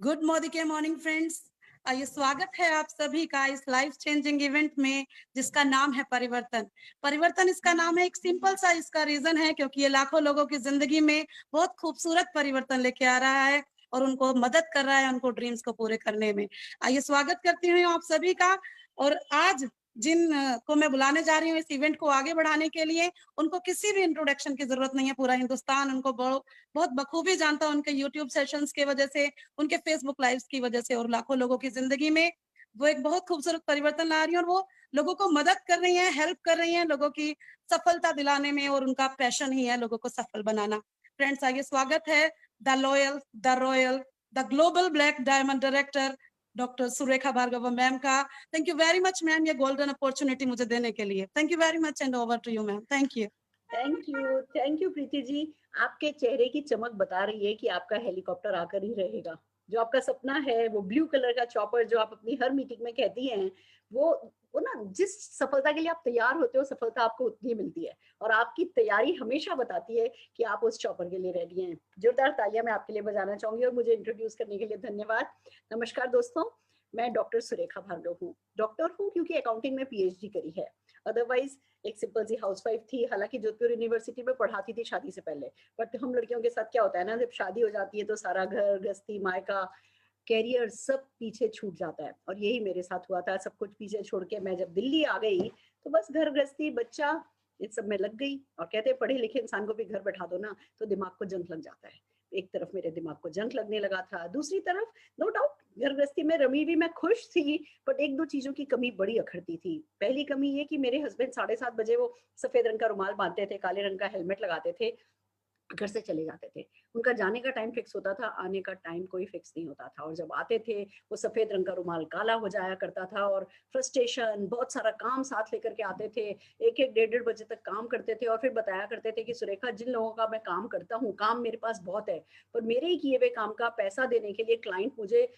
Good morning के morning friends. ये स्वागत है आप सभी का इस लाइफ चेंजिंग इवेंट में जिसका नाम है परिवर्तन। परिवर्तन इसका नाम है, एक सिंपल सा इसका रीजन है क्योंकि ये लाखों लोगों की जिंदगी में बहुत खूबसूरत परिवर्तन लेके आ रहा है और उनको मदद कर रहा है उनको ड्रीम्स को पूरे करने में। आइए स्वागत करती हूँ आप सभी का। और आज जिन को मैं बुलाने जा रही हूँ इस इवेंट को आगे बढ़ाने के लिए, उनको किसी भी इंट्रोडक्शन की जरूरत नहीं है। पूरा हिंदुस्तान उनको बहुत बखूबी जानता है, उनके यूट्यूब सेशंस की वजह से, उनके फेसबुक लाइव्स की वजह से, और लाखों लोगों की जिंदगी में वो एक बहुत खूबसूरत परिवर्तन ला रही है और वो लोगों को मदद कर रही है, हेल्प कर रही है लोगों की सफलता दिलाने में, और उनका पैशन ही है लोगों को सफल बनाना। फ्रेंड्स, आइए स्वागत है the loyal, the royal, the global black diamond director doctor Surekha Bhargav ma'am का। Thank you very much ma'am, ये गोल्डन अपॉर्चुनिटी मुझे देने के लिए। Thank you very much and over to you ma'am. Thank you. Thank you Preeti ji. आपके चेहरे की चमक बता रही है कि आपका हेलीकॉप्टर आकर ही रहेगा। जो आपका सपना है, वो ब्लू कलर का चॉपर जो आप अपनी हर मीटिंग में कहती हैं, वो वो ना, जिस सफलता के लिए आप तैयार होते हो, सफलता आपको उतनी मिलती है। और आपकी तैयारी हमेशा बताती है कि आप उस चॉपर के लिए रेडी हैं। जोरदार तालियां मैं आपके लिए बजाना चाहूंगी और मुझे इंट्रोड्यूस करने के लिए धन्यवाद। नमस्कार दोस्तों, मैं डॉक्टर सुरेखा भार्गव हूँ। डॉक्टर हूँ क्योंकि अकाउंटिंग में पीएचडी करी है। अदरवाइज एक सिंपल सी हाउसवाइफ थी। हालांकि जोधपुर यूनिवर्सिटी में पढ़ाती थी शादी से पहले। बट हम लड़कियों के साथ क्या होता है ना, जब शादी हो जाती है तो सारा घर गृहस्थी, मायका, कैरियर सब पीछे छूट जाता है। और यही मेरे साथ हुआ था। सब कुछ पीछे छोड़ के मैं जब दिल्ली आ गई तो बस घर गृहस्थी, बच्चा, इस सब में लग गई। और कहते हैं पढ़े लिखे इंसान को भी घर बैठा दो ना तो दिमाग को जंग लग जाता है। एक तरफ मेरे दिमाग को जंग लगने लगा था, दूसरी तरफ नो डाउट घर गृहस्थी में रमी भी मैं खुश थी। बट एक दो चीजों की कमी बड़ी अखरती थी। पहली कमी ये कि मेरे हस्बैंड 7:30 बजे वो सफेद रंग का रुमाल बांधते थे, काले रंग का हेलमेट लगाते थे, घर से चले जाते थे। उनका जाने का टाइम फिक्स होता था, आने का टाइम कोई फिक्स नहीं होता था। और जब आते थे वो सफेद रंग का रुमाल काला हो जाया करता था और फ्रस्ट्रेशन, बहुत सारा काम साथ लेकर के आते थे। एक एक डेढ़ डेढ़ बजे तक काम करते थे और फिर बताया करते थे कि सुरेखा, जिन लोगों का मैं काम करता हूँ, काम मेरे पास बहुत है, पर मेरे ही किए हुए काम का पैसा देने के लिए क्लाइंट मुझे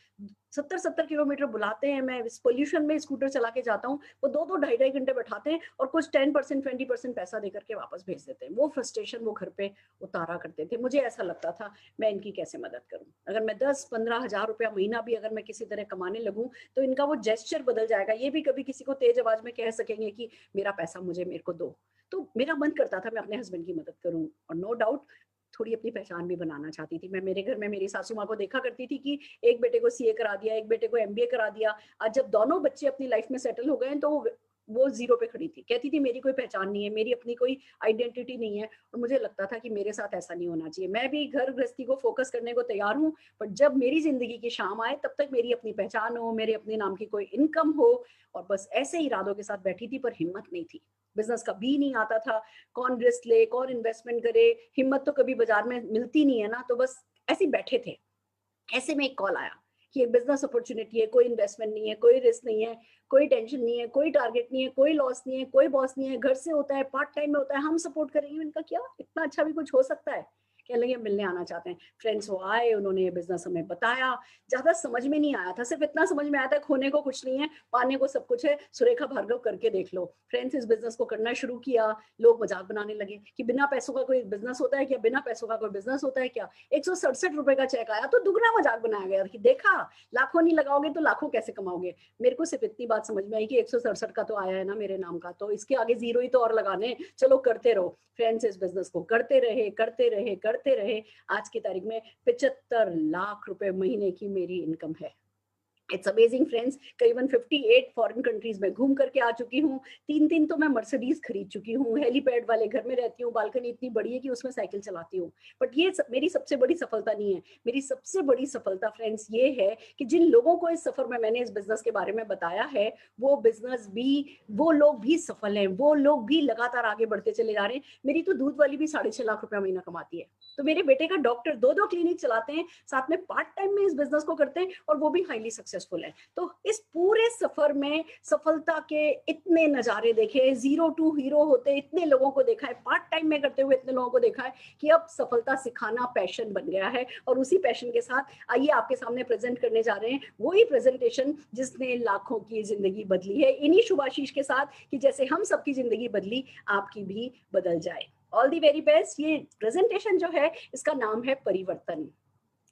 70-70 किलोमीटर बुलाते हैं। मैं इस पोल्यूशन में स्कूटर चला के जाता हूँ, वो 2-2 ढाई-ढाई घंटे बैठाते हैं और कुछ 10% 20% पैसा देकर के वापस भेज देते हैं। वो फ्रस्ट्रेशन वो घर पे उतारा करते थे। मुझे ऐसा लगता था मैं इनकी कैसे मदद करूं। अगर मैं 10-15 हजार रुपया महीना भी अगर मैं किसी तरह कमाने लगूं तो इनका वो जेस्चर बदल जाएगा। ये भी कभी किसी को तेज आवाज में कह सकेंगे कि मेरा पैसा मुझे, मेरे को दो। तो मेरा मन करता था मैं अपने हस्बैंड की मदद करूं। और नो डाउट थोड़ी अपनी पहचान भी बनाना चाहती थी। मैं मेरे घर में मेरी सासू माँ को देखा करती थी कि एक बेटे को सीए करा दिया, एक बेटे को एमबीए करा दिया। आज जब दोनों बच्चे अपनी लाइफ में सेटल हो गए तो वो जीरो पे खड़ी थी। कहती थी मेरी कोई पहचान नहीं है, मेरी अपनी कोई आइडेंटिटी नहीं है। और मुझे लगता था कि मेरे साथ ऐसा नहीं होना चाहिए। मैं भी घर गृहस्थी को फोकस करने को तैयार हूँ, बट जब मेरी जिंदगी की शाम आए तब तक मेरी अपनी पहचान हो, मेरे अपने नाम की कोई इनकम हो। और बस ऐसे ही इरादों के साथ बैठी थी, पर हिम्मत नहीं थी। बिजनेस का बी नहीं आता था, कौन रिस्क ले, कौन इन्वेस्टमेंट करे, हिम्मत तो कभी बाजार में मिलती नहीं है ना। तो बस ऐसे बैठे थे। ऐसे में एक कॉल आया कि एक बिजनेस अपॉर्चुनिटी है, कोई इन्वेस्टमेंट नहीं है, कोई रिस्क नहीं है, कोई टेंशन नहीं है, कोई टारगेट नहीं है, कोई लॉस नहीं है, कोई बॉस नहीं है, घर से होता है, पार्ट टाइम में होता है, हम सपोर्ट करेंगे। इनका क्या इतना अच्छा भी कुछ हो सकता है? कह लगे मिलने आना चाहते हैं। फ्रेंड्स वो आए, उन्होंने ये बिजनेस हमें बताया। ज्यादा समझ में नहीं आया था, सिर्फ इतना समझ में आया था खोने को कुछ नहीं है, पाने को सब कुछ है। सुरेखा भार्गव करके देख लो। फ्रेंड्स इस बिजनेस को करना शुरू किया। लोग मजाक बनाने लगे कि बिना पैसों का कोई बिजनेस होता है क्या, बिना पैसों का कोई बिजनेस होता है क्या। 167 रुपए का चेक आया तो दुगना मजाक बनाया गया कि देखा, लाखों नहीं लगाओगे तो लाखों कैसे कमाओगे। मेरे को सिर्फ इतनी बात समझ में आई कि 167 का तो आया है ना मेरे नाम का, तो इसके आगे जीरो ही तो और लगाने, चलो करते रहो। फ्रेंड्स इस बिजनेस को करते रहे करते रहे करते रहे। आज की तारीख में 75 लाख रुपए महीने की मेरी इनकम है। It's amazing friends. करीबन 58 फॉरेन कंट्रीज में घूम करके आ चुकी हूँ। 3-3 तो मैं मर्सिडीज खरीद चुकी हूँ। हेलीपैड वाले घर में रहती हूँ, बालकनी इतनी बड़ी है कि उसमें साइकिल चलाती हूँ। बट ये मेरी सबसे बड़ी सफलता नहीं है। मेरी सबसे बड़ी सफलता फ्रेंड्स ये है कि जिन लोगों को इस सफर में मैंने इस बिजनेस के बारे में बताया है, वो बिजनेस भी, वो लोग भी सफल हैं, वो लोग भी लगातार आगे बढ़ते चले जा रहे हैं। मेरी तो दूध वाली भी 6.5 लाख रुपया महीना कमाती है। तो मेरे बेटे का डॉक्टर 2-2 क्लिनिक चलाते हैं, साथ में पार्ट टाइम में इस बिजनेस को करते हैं और वो भी हाईली सक्सेसफुल है। तो इस पूरे सफर में सफलता के इतने नजारे देखे, जीरो टू हीरो होते इतने लोगों को देखा है, पार्ट टाइम में करते हुए इतने लोगों को देखा है कि अब सफलता सिखाना पैशन बन गया है। और उसी पैशन के साथ आइए आपके सामने प्रेजेंट करने जा रहे हैं वही प्रेजेंटेशन जिसने लाखों की जिंदगी बदली है। इन्हीं शुभाशीष के साथ कि जैसे हम सबकी जिंदगी बदली, आपकी भी बदल जाए। All the very best. ये प्रेजेंटेशन जो है इसका नाम है परिवर्तन।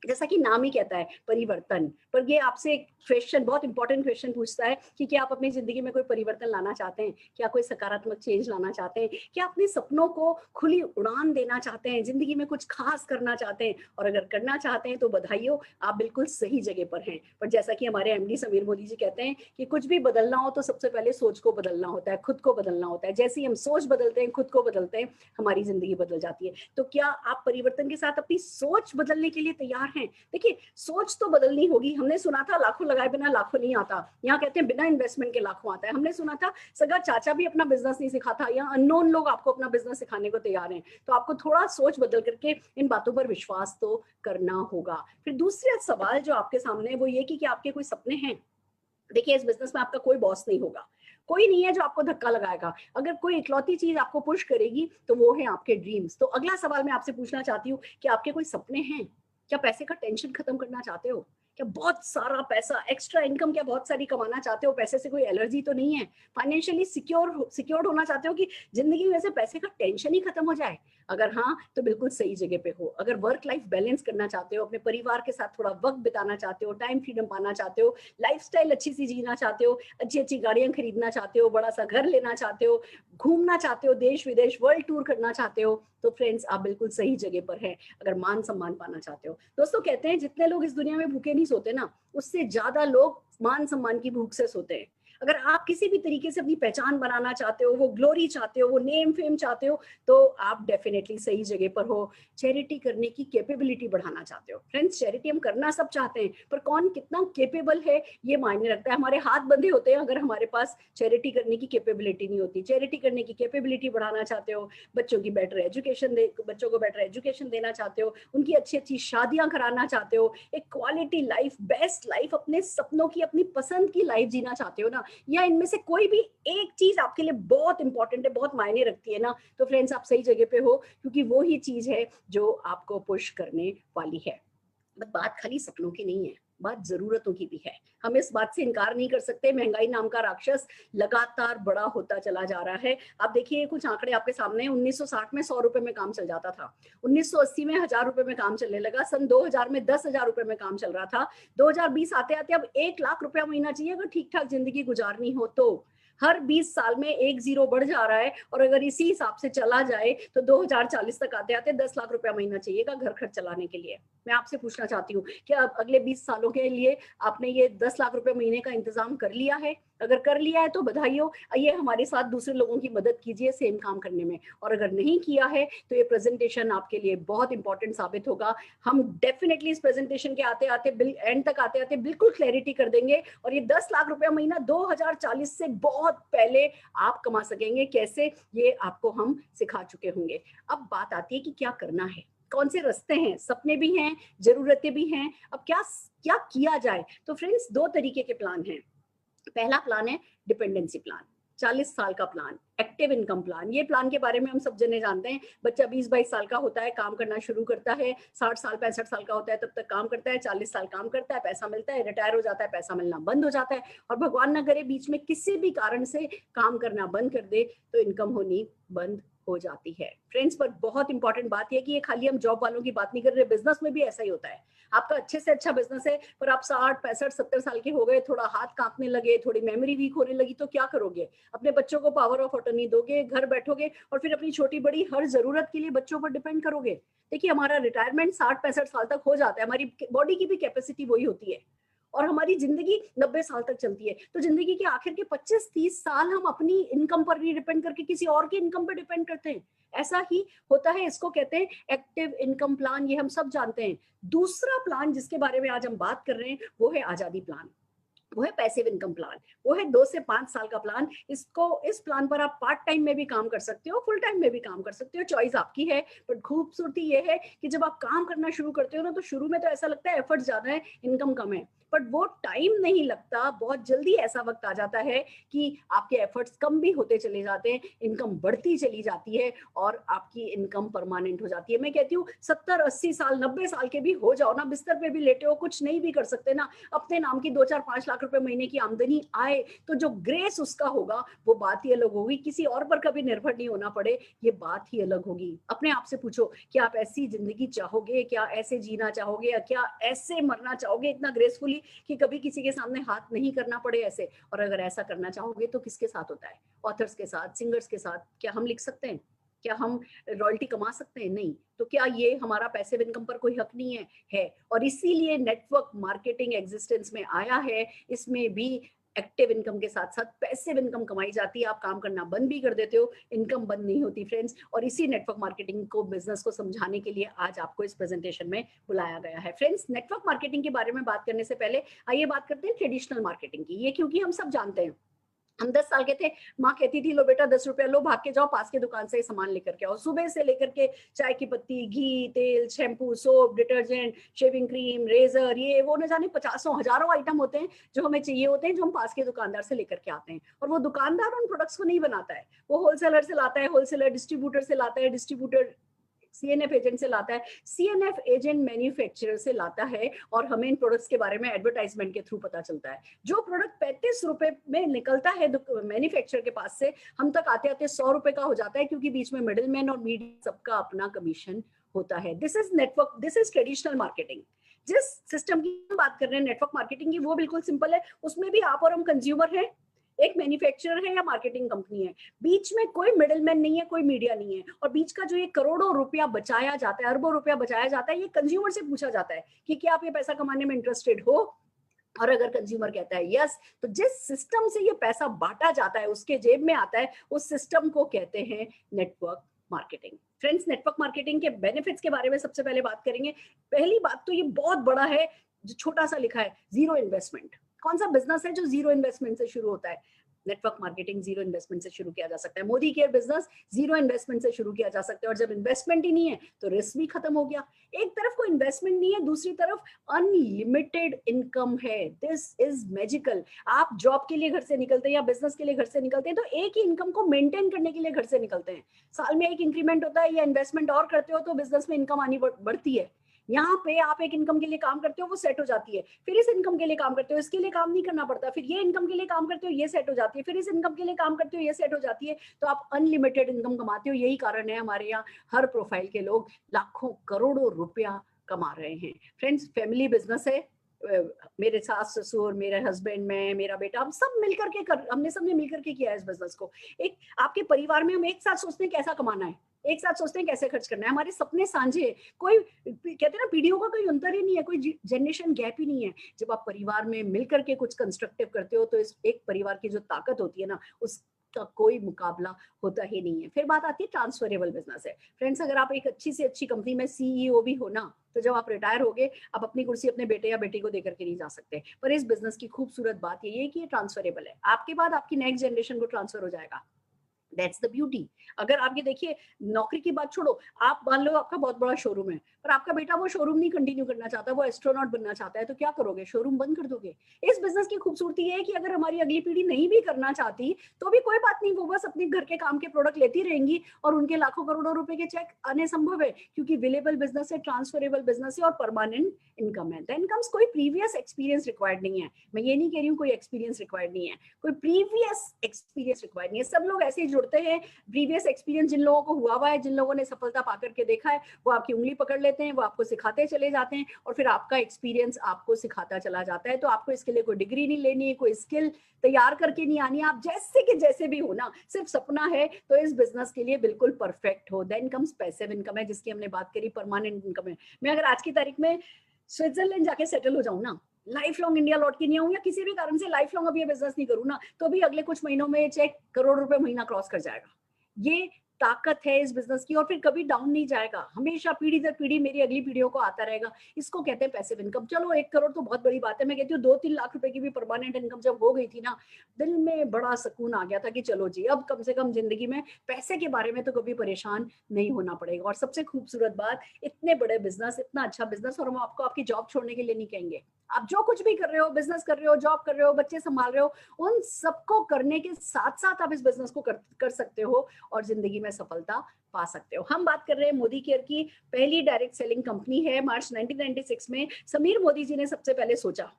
जैसा कि नाम ही कहता है परिवर्तन, पर ये आपसे एक क्वेश्चन, बहुत इंपॉर्टेंट क्वेश्चन पूछता है कि क्या आप अपनी जिंदगी में कोई परिवर्तन लाना चाहते हैं? क्या कोई सकारात्मक चेंज लाना चाहते हैं? क्या अपने सपनों को खुली उड़ान देना चाहते हैं? जिंदगी में कुछ खास करना चाहते हैं? और अगर करना चाहते हैं तो बधाई हो, आप बिल्कुल सही जगह पर हैं। पर जैसा कि हमारे एमडी समीर मोदी जी कहते हैं कि कुछ भी बदलना हो तो सबसे पहले सोच को बदलना होता है, खुद को बदलना होता है। जैसे ही हम सोच बदलते हैं, खुद को बदलते हैं, हमारी जिंदगी बदल जाती है। तो क्या आप परिवर्तन के साथ अपनी सोच बदलने के लिए तैयार हैं? देखिए, सोच तो बदलनी होगी। हमने सुना था लाखों लगाए बिना लाखों नहीं आता, यहाँ कहते हैं बिना इन्वेस्टमेंट के लाखों आता है। हमने सुना था सगा चाचा भी अपना बिजनेस नहीं सिखाता, यहाँ अननोन लोग आपको अपना बिजनेस सिखाने को तैयार हैं। तो आपको थोड़ा सोच बदल करके इन बातों पर विश्वास तो करना होगा। फिर दूसरा सवाल जो आपके सामने है वो ये कि आपके कोई सपने हैं? देखिए, इस बिजनेस में आपका कोई बॉस नहीं होगा, कोई नहीं है जो आपको धक्का लगाएगा। अगर कोई इकलौती चीज आपको पुश करेगी तो वो है आपके ड्रीम्स। तो अगला सवाल मैं आपसे पूछना चाहती हूँ कि आपके कोई सपने हैं? क्या पैसे का टेंशन खत्म करना चाहते हो? क्या बहुत सारा पैसा, एक्स्ट्रा इनकम क्या बहुत सारी कमाना चाहते हो? पैसे से कोई एलर्जी तो नहीं है? फाइनेंशियली सिक्योर्ड होना चाहते हो कि जिंदगी में से पैसे का टेंशन ही खत्म हो जाए? अगर हाँ, तो बिल्कुल सही जगह पे हो। अगर वर्क लाइफ बैलेंस करना चाहते हो, अपने परिवार के साथ थोड़ा वक्त बिताना चाहते हो, टाइम फ्रीडम पाना चाहते हो, लाइफस्टाइल अच्छी सी जीना चाहते हो, अच्छी अच्छी गाड़ियां खरीदना चाहते हो, बड़ा सा घर लेना चाहते हो, घूमना चाहते हो, देश विदेश वर्ल्ड टूर करना चाहते हो, तो फ्रेंड्स आप बिल्कुल सही जगह पर हैं। अगर मान सम्मान पाना चाहते हो, दोस्तों कहते हैं जितने लोग इस दुनिया में भूखे नहीं सोते ना, उससे ज्यादा लोग मान सम्मान की भूख से सोते हैं। अगर आप किसी भी तरीके से अपनी पहचान बनाना चाहते हो, वो ग्लोरी चाहते हो, वो नेम फेम चाहते हो, तो आप डेफिनेटली सही जगह पर हो। चैरिटी करने की कैपेबिलिटी बढ़ाना चाहते हो। फ्रेंड्स, चैरिटी हम करना सब चाहते हैं, पर कौन कितना कैपेबल है ये मायने रखता है। हमारे हाथ बंधे होते हैं अगर हमारे पास चैरिटी करने की कैपेबिलिटी नहीं होती। चैरिटी करने की कैपेबिलिटी बढ़ाना चाहते हो, बच्चों की बेटर एजुकेशन बच्चों को बेटर एजुकेशन देना चाहते हो, उनकी अच्छी अच्छी शादियां कराना चाहते हो, एक क्वालिटी लाइफ, बेस्ट लाइफ, अपने सपनों की, अपनी पसंद की लाइफ जीना चाहते हो ना, या इनमें से कोई भी एक चीज आपके लिए बहुत इंपॉर्टेंट है, बहुत मायने रखती है ना, तो फ्रेंड्स आप सही जगह पे हो, क्योंकि वो ही चीज है जो आपको पुश करने वाली है। बात खाली सपनों की नहीं है, बात जरूरतों की भी है। हम इस बात से इनकार नहीं कर सकते, महंगाई नाम का राक्षस लगातार बड़ा होता चला जा रहा है। आप देखिए, कुछ आंकड़े आपके सामने हैं। 1960 में 100 रुपए में काम चल जाता था, 1980 में 1000 रुपए में काम चलने लगा, सन 2000 में 10,000 रुपए में काम चल रहा था, 2020 आते आते अब 1 लाख रुपया महीना चाहिए अगर ठीक ठाक जिंदगी गुजारनी हो तो। हर 20 साल में एक जीरो बढ़ जा रहा है, और अगर इसी हिसाब से चला जाए तो 2040 तक आते आते 10 लाख रुपया महीना चाहिएगा घर खर्च चलाने के लिए। मैं आपसे पूछना चाहती हूँ, क्या अगले 20 सालों के लिए आपने ये 10 लाख रुपए महीने का इंतजाम कर लिया है? अगर कर लिया है तो बधाई हो, आइए हमारे साथ दूसरे लोगों की मदद कीजिए सेम काम करने में। और अगर नहीं किया है तो ये प्रेजेंटेशन आपके लिए बहुत इंपॉर्टेंट साबित होगा। हम डेफिनेटली इस प्रेजेंटेशन के आते आते एंड तक आते आते बिल्कुल क्लैरिटी कर देंगे, और ये 10 लाख रुपया महीना 2040 से बहुत पहले आप कमा सकेंगे। कैसे, ये आपको हम सिखा चुके होंगे। अब बात आती है कि क्या करना है, कौन से रास्ते हैं, सपने भी हैं, जरूरतें भी हैं, अब क्या क्या किया जाए। तो फ्रेंड्स, 2 तरीके के प्लान हैं। पहला प्लान है डिपेंडेंसी प्लान, 40 साल का प्लान, एक्टिव इनकम प्लान। ये प्लान के बारे में हम सब जने जानते हैं। बच्चा 20-22 साल का होता है, काम करना शुरू करता है, 60 साल 65 साल का होता है तब तक काम करता है, 40 साल काम करता है, पैसा मिलता है, रिटायर हो जाता है, पैसा मिलना बंद हो जाता है, और भगवान ना करे बीच में किसी भी कारण से काम करना बंद कर दे तो इनकम होनी बंद हो जाती है। फ्रेंड्स, पर बहुत इंपॉर्टेंट बात यह कि ये खाली हम जॉब वालों की बात नहीं कर रहे, बिजनेस में भी ऐसा ही होता है। आपका अच्छे से अच्छा बिजनेस है, पर आप 60 65 70 साल के हो गए, थोड़ा हाथ कांपने लगे, थोड़ी मेमोरी वीक होने लगी, तो क्या करोगे? अपने बच्चों को पावर ऑफ अटर्नी दोगे, घर बैठोगे, और फिर अपनी छोटी बड़ी हर जरूरत के लिए बच्चों पर डिपेंड करोगे? देखिए, हमारा रिटायरमेंट 60 65 साल तक हो जाता है, हमारी बॉडी की भी कैपेसिटी वही होती है, और हमारी जिंदगी 90 साल तक चलती है। तो जिंदगी के आखिर के 25-30 साल हम अपनी इनकम पर नहीं डिपेंड करके किसी और की इनकम पर डिपेंड करते हैं। ऐसा ही होता है, इसको कहते हैं एक्टिव इनकम प्लान, ये हम सब जानते हैं। दूसरा प्लान जिसके बारे में आज हम बात कर रहे हैं वो है आजादी प्लान, वो है पैसिव इनकम प्लान, वो है 2 से 5 साल का प्लान। इस प्लान पर आप पार्ट टाइम में भी काम कर सकते हो, फुल टाइम में भी काम कर सकते हो, चॉइस आपकी है। बट खूबसूरती ये है कि जब आप काम करना शुरू करते हो ना, तो शुरू में तो ऐसा लगता है एफर्ट ज्यादा है, इनकम कम है, बट वो टाइम नहीं लगता, बहुत जल्दी ऐसा वक्त आ जाता है कि आपके एफर्ट्स कम भी होते चले जाते हैं, इनकम बढ़ती चली जाती है और आपकी इनकम परमानेंट हो जाती है। मैं कहती हूँ 70, 80 साल, 90 साल के भी हो जाओ ना, बिस्तर पे भी लेटे हो, कुछ नहीं भी कर सकते ना, अपने नाम की 2, 4, 5 लाख रुपए महीने की आमदनी आए, तो जो ग्रेस उसका होगा वो बात ही अलग होगी। किसी और पर कभी निर्भर नहीं होना पड़े, ये बात ही अलग होगी। अपने आप से पूछो कि आप ऐसी जिंदगी चाहोगे, क्या ऐसे जीना चाहोगे, या क्या ऐसे मरना चाहोगे इतना ग्रेसफुली कि कभी किसी के सामने हाथ नहीं करना पड़े ऐसे? और अगर ऐसा करना चाहोगे तो किसके साथ होता है? ऑथर्स के साथ, सिंगर्स के साथ। क्या हम लिख सकते हैं? क्या हम रॉयल्टी कमा सकते हैं? नहीं। तो क्या ये हमारा पैसिव इनकम पर कोई हक नहीं है? और इसीलिए नेटवर्क मार्केटिंग एग्जिस्टेंस में आया है। इसमें भी एक्टिव इनकम के साथ साथ पैसिव इनकम कमाई जाती है। आप काम करना बंद भी कर देते हो, इनकम बंद नहीं होती फ्रेंड्स। और इसी नेटवर्क मार्केटिंग को, बिजनेस को समझाने के लिए आज आपको इस प्रेजेंटेशन में बुलाया गया है। फ्रेंड्स, नेटवर्क मार्केटिंग के बारे में बात करने से पहले आइए बात करते हैं ट्रेडिशनल मार्केटिंग की। ये क्योंकि हम सब जानते हैं, हम 10 साल के थे, माँ कहती थी लो बेटा 10 रुपया लो, भाग के जाओ पास के दुकान से सामान लेकर के आओ। सुबह से लेकर के चाय की पत्ती, घी, तेल, shampoo, soap, detergent, shaving cream, razor, ये वो न जाने 50 हजारों आइटम होते हैं जो हमें चाहिए होते हैं, जो हम पास के दुकानदार से लेकर के आते हैं। और वो दुकानदार उन प्रोडक्ट्स को नहीं बनाता है, वो होलसेलर से लाता है, होलसेलर डिस्ट्रीब्यूटर से लाता है, डिस्ट्रीब्यूटर सीएनएफ एजेंट से लाता है, सीएनएफ एजेंट मैन्युफैक्चरर से लाता है, और हमें इन प्रोडक्ट्स के बारे में एडवर्टाइजमेंट के थ्रू पता चलता है। जो प्रोडक्ट 35 रुपए में निकलता है मैन्युफैक्चरर के पास से, हम तक आते आते 100 रुपए का हो जाता है, क्योंकि बीच में मिडिलमैन और मीडिया सबका अपना कमीशन होता है। This is network, this is traditional marketing. जिस सिस्टम की हम बात कर रहे हैं नेटवर्क मार्केटिंग की, वो बिल्कुल सिंपल है। उसमें भी आप और हम कंज्यूमर हैं, एक मैन्युफैक्चरर है या मार्केटिंग कंपनी है, बीच में कोई मिडिलमैन नहीं है, कोई मीडिया नहीं है। और बीच का जो ये करोड़ों रुपया बचाया जाता है, अरबों रुपया बचाया जाता है, ये कंज्यूमर से पूछा जाता है कि क्या आप ये पैसा कमाने में इंटरेस्टेड हो। और अगर कंज्यूमर कहता है यस, तो जिस सिस्टम से ये पैसा बांटा जाता है, उसके जेब में आता है, उस सिस्टम को कहते हैं network marketing. Friends, network marketing के बेनिफिट्स के बारे में सबसे पहले बात करेंगे। पहली बात तो ये बहुत बड़ा है, जो छोटा सा लिखा है, जीरो इन्वेस्टमेंट। कौन सा बिजनेस है जो जीरो इन्वेस्टमेंट से शुरू होता है? नेटवर्क मार्केटिंग जीरो इन्वेस्टमेंट से शुरू किया जा सकता है। Modi care business zero investment से शुरू किया जा सकता है। और जब इन्वेस्टमेंट ही नहीं है तो रिस्क भी खत्म हो गया। एक तरफ कोई इन्वेस्टमेंट नहीं है, दूसरी तरफ अनलिमिटेड इनकम है। This is magical. आप जॉब के लिए घर से निकलते हैं या बिजनेस के लिए घर से निकलते हैं, तो एक ही इनकम को मेंटेन करने के लिए घर से निकलते हैं। साल में एक इंक्रीमेंट होता है, या इन्वेस्टमेंट और करते हो तो बिजनेस में इनकम आनी बढ़ती है। यहाँ पे आप एक इनकम के लिए काम करते हो, वो सेट हो जाती है, फिर इस इनकम के लिए काम करते हो, इसके लिए काम नहीं करना पड़ता, फिर ये इनकम के लिए काम करते हो, ये सेट हो जाती है, फिर इस इनकम के लिए काम करते हो, ये सेट हो जाती है। तो आप अनलिमिटेड इनकम कमाते हो। यही कारण है हमारे यहाँ हर प्रोफाइल के लोग लाखों करोड़ों रुपया कमा रहे हैं। फ्रेंड्स, फैमिली बिजनेस है। मेरे सास ससुर, मेरे हस्बैंड, मैं, मेरा बेटा, हम सब मिलकर के हमने सबने मिलकर के किया है इस बिजनेस को। एक आपके परिवार में हम एक साथ सोचते हैं कैसा कमाना है, एक साथ सोचते हैं कैसे खर्च करना है। हमारे सपने साझे हैं। कोई कहते हैं ना, पीढ़ियों का कोई अंतर ही नहीं है, कोई जनरेशन गैप ही नहीं है। जब आप परिवार में मिलकर के कुछ कंस्ट्रक्टिव करते हो, तो इस एक परिवार की जो ताकत होती है ना, उसका कोई मुकाबला होता ही नहीं है। फिर बात आती है ट्रांसफरेबल बिजनेस है। फ्रेंड्स, अगर आप एक अच्छी से अच्छी कंपनी में सीईओ भी हो ना, तो जब आप रिटायर होगे, आप अपनी कुर्सी अपने बेटे या बेटी को देकर के नहीं जा सकते। पर इस बिजनेस की खूबसूरत बात ये है कि ये ट्रांसफरेबल है। आपके बाद आपकी नेक्स्ट जनरेशन को ट्रांसफर हो जाएगा। That's the beauty. अगर आप ये देखिए, नौकरी की बात छोड़ो, आप मान लो आपका बहुत बड़ा शोरूम है, पर आपका बेटा वो शोरूम नहीं कंटिन्यू करना चाहता, वो एस्ट्रोनॉट बनना चाहता है, तो क्या करोगे? शोरूम बंद कर दोगे। इस बिजनेस की खूबसूरती है कि अगर हमारी अगली पीढ़ी नहीं भी करना चाहती, तो भी कोई बात नहीं, वो बस अपने घर के काम के प्रोडक्ट लेती रहेंगी और उनके लाखों करोड़ों रुपए के चेक आने संभव है, क्योंकि विलेबल बिजनेस है, ट्रांसफरेबल बिजनेस है और परमानेंट इनकम है। देन कम्स, कोई प्रीवियस एक्सपीरियंस रिक्वायर्ड नहीं है। मैं ये नहीं कह रही हूँ कोई एक्सपीरियंस रिक्वायर्ड नहीं है, कोई प्रीवियस एक्सपीरियंस रिक्वायर्ड नहीं है। सब लोग ऐसे ही जुड़ते हैं। प्रीवियस एक्सपीरियंस जिन लोगों को हुआ है, जिन लोगों ने सफलता पाकर के देखा है, वो आपकी उंगली पकड़ लेते हैं, वो आपको सिखाते चले जाते हैं, और फिर आपका एक्सपीरियंस आपको सिखाता चला जाता है। तो आपको इसके लिए कोई डिग्री नहीं लेनी है, कोई स्किल तैयार करके नहीं आनी है। आप जैसे के जैसे भी हो ना, सिर्फ सपना है तो इस बिजनेस के लिए बिल्कुल परफेक्ट हो। देन कम्स पैसिव इनकम है, जिसकी हमने बात करी, परमानेंट इनकम है। मैं अगर आज की तारीख में स्विट्जरलैंड जाके सेटल हो जाऊं ना, लाइफ लॉन्ग इंडिया लौट के नहीं आऊं, या किसी भी कारण से लाइफ लॉन्ग अब ये बिजनेस नहीं करूं ना, तो भी अगले कुछ महीनों में चेक करोड़ रुपए महीना क्रॉस कर जाएगा। ये ताकत है इस बिजनेस की, और फिर कभी डाउन नहीं जाएगा, हमेशा पीढ़ी दर पीढ़ी मेरी अगली पीढ़ियों को आता रहेगा। इसको कहते हैं पैसिव इनकम। चलो 1 करोड़ तो बहुत बड़ी बात है, मैं कहती हूँ 2-3 लाख रुपए की भी परमानेंट इनकम जब हो गई थी ना, दिल में बड़ा सुकून आ गया था कि चलो जी, अब कम से कम जिंदगी में पैसे के बारे में तो कभी परेशान नहीं होना पड़ेगा। और सबसे खूबसूरत बात, इतने बड़े बिजनेस, इतना अच्छा बिजनेस, और हम आपको आपकी जॉब छोड़ने के लिए नहीं कहेंगे। आप जो कुछ भी कर रहे हो, बिजनेस कर रहे हो, जॉब कर रहे हो, बच्चे संभाल रहे हो, उन सबको करने के साथ साथ आप इस बिजनेस को कर सकते हो और जिंदगी में सफलता पा सकते हो। हम बात कर रहे हैं मोदी केयर की। पहली डायरेक्ट सेलिंग कंपनी है। मार्च 1996 में समीर मोदी जी ने सबसे पहले सोचा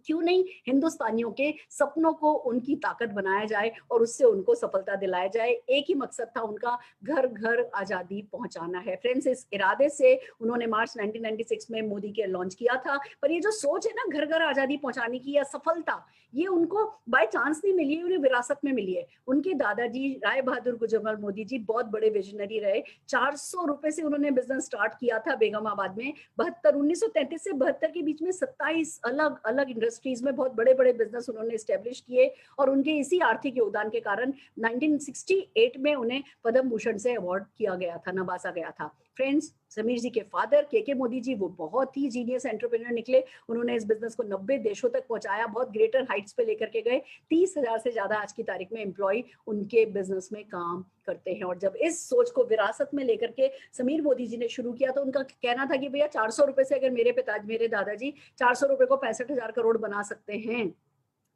क्यों नहीं हिंदुस्तानियों के सपनों को उनकी ताकत बनाया जाए और उससे उनको सफलता दिलाया जाए। एक ही मकसद था उनका, घर घर आजादी पहुंचाना है। फ्रेंड्स, इस इरादे से उन्होंने मार्च 1996 में मोदी केयर लॉन्च किया था। पर ये जो सोच है ना घर घर आजादी पहुंचाने की या सफलता, ये उनको बाय चांस नहीं मिली है, उन्हें विरासत में मिली है। उनके दादाजी राय बहादुर गुजरलाल मोदी जी बहुत बड़े विजनरी रहे। 400 रुपए से उन्होंने बिजनेस स्टार्ट किया था बेगमाबाद में। 1933 से 72 के बीच में 27 अलग अलग इंडस्ट्रीज में बहुत बड़े बड़े बिजनेस उन्होंने एस्टेब्लिश किए और उनके इसी आर्थिक योगदान के कारण 1968 में उन्हें पद्म भूषण से अवार्ड किया गया था, नवाजा गया था। फ्रेंड्स, समीर जी के फादर के मोदी जी वो बहुत ही जीनियस एंटरप्रेन्योर निकले। उन्होंने इस बिजनेस को 90 देशों तक पहुंचाया, बहुत ग्रेटर हाइट्स पे लेकर के गए। 30,000 से ज्यादा आज की तारीख में एम्प्लॉय उनके बिजनेस में काम करते हैं। और जब इस सोच को विरासत में लेकर के समीर मोदी जी ने शुरू किया तो उनका कहना था कि भैया 400 रुपए से अगर मेरे दादाजी 400 रुपए को 65,000 करोड़ बना सकते हैं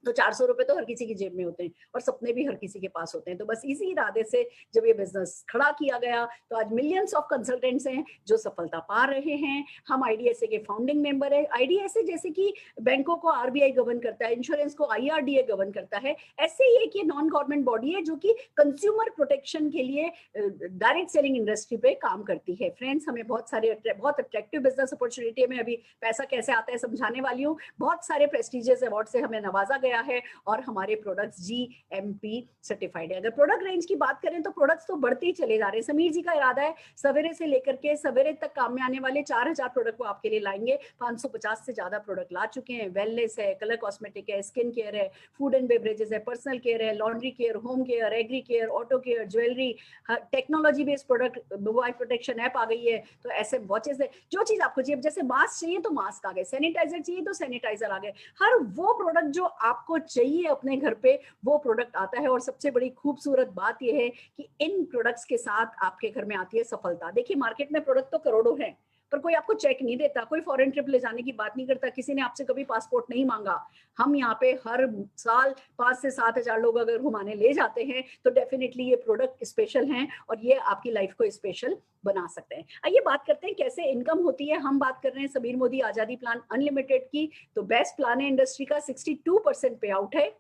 तो 400 रुपए तो हर किसी की जेब में होते हैं और सपने भी हर किसी के पास होते हैं। तो बस इसी इरादे से जब ये बिजनेस खड़ा किया गया तो आज मिलियंस ऑफ कंसल्टेंट्स हैं जो सफलता पा रहे हैं। हम आईडीएसए के फाउंडिंग मेंबर है। आईडीएसए जैसे कि बैंकों को आरबीआई गवर्न करता है, इंश्योरेंस को आईआरडीए गवर्न करता है, ऐसे ही एक ये नॉन गवर्नमेंट बॉडी है जो कि कंज्यूमर प्रोटेक्शन के लिए डायरेक्ट सेलिंग इंडस्ट्री पे काम करती है। फ्रेंड्स, हमें बहुत अट्रैक्टिव बिजनेस अपॉर्चुनिटी में अभी पैसा कैसे आता है समझाने वाली हूँ। बहुत सारे प्रेस्टिजियस अवार्ड से हमें नवाजा गया है और हमारे प्रोडक्ट्स जीएमपी सर्टिफाइड है। अगर प्रोडक्ट रेंज की बात करें तो प्रोडक्ट्स तो बढ़ते ही चले जा रहे हैं। समीर जी का इरादा है सवेरे से लेकर के सवेरे तक काम में आने वाले 4,000 प्रोडक्ट को आपके लिए लाएंगे। 550 से ज्यादा प्रोडक्ट ला चुके हैं। वेलनेस है, कलर कॉस्मेटिक है, स्किन केयर है, फूड एंड बेवरेजेस है, पर्सनल केयर है, laundry care, home care, agri care, auto care, jewellery, technology based product, mobile protection app आ गई है, तो ऐसे वॉचेस है। जो चीज आपको चाहिए, जैसे मास्क चाहिए तो मास्क आ गए, सैनिटाइजर चाहिए तो सैनिटाइजर आ गए। हर वो प्रोडक्ट जो आपको चाहिए अपने घर पे वो प्रोडक्ट आता है। और सबसे बड़ी खूबसूरत बात यह है कि इन प्रोडक्ट्स के साथ आपके घर में आती है सफलता। देखिए, मार्केट में प्रोडक्ट तो करोड़ों हैं पर कोई आपको चेक नहीं देता, कोई फॉरेन ट्रिप ले जाने की बात नहीं करता, किसी ने आपसे कभी पासपोर्ट नहीं मांगा। हम यहाँ पे हर साल 5 से 7,000 लोग अगर घुमाने ले जाते हैं तो डेफिनेटली ये प्रोडक्ट स्पेशल हैं और ये आपकी लाइफ को स्पेशल बना सकते हैं। आइए बात करते हैं कैसे इनकम होती है। हम बात कर रहे हैं समीर मोदी आजादी प्लान अनलिमिटेड की। तो बेस्ट प्लान है इंडस्ट्री का, 62% पे आउट है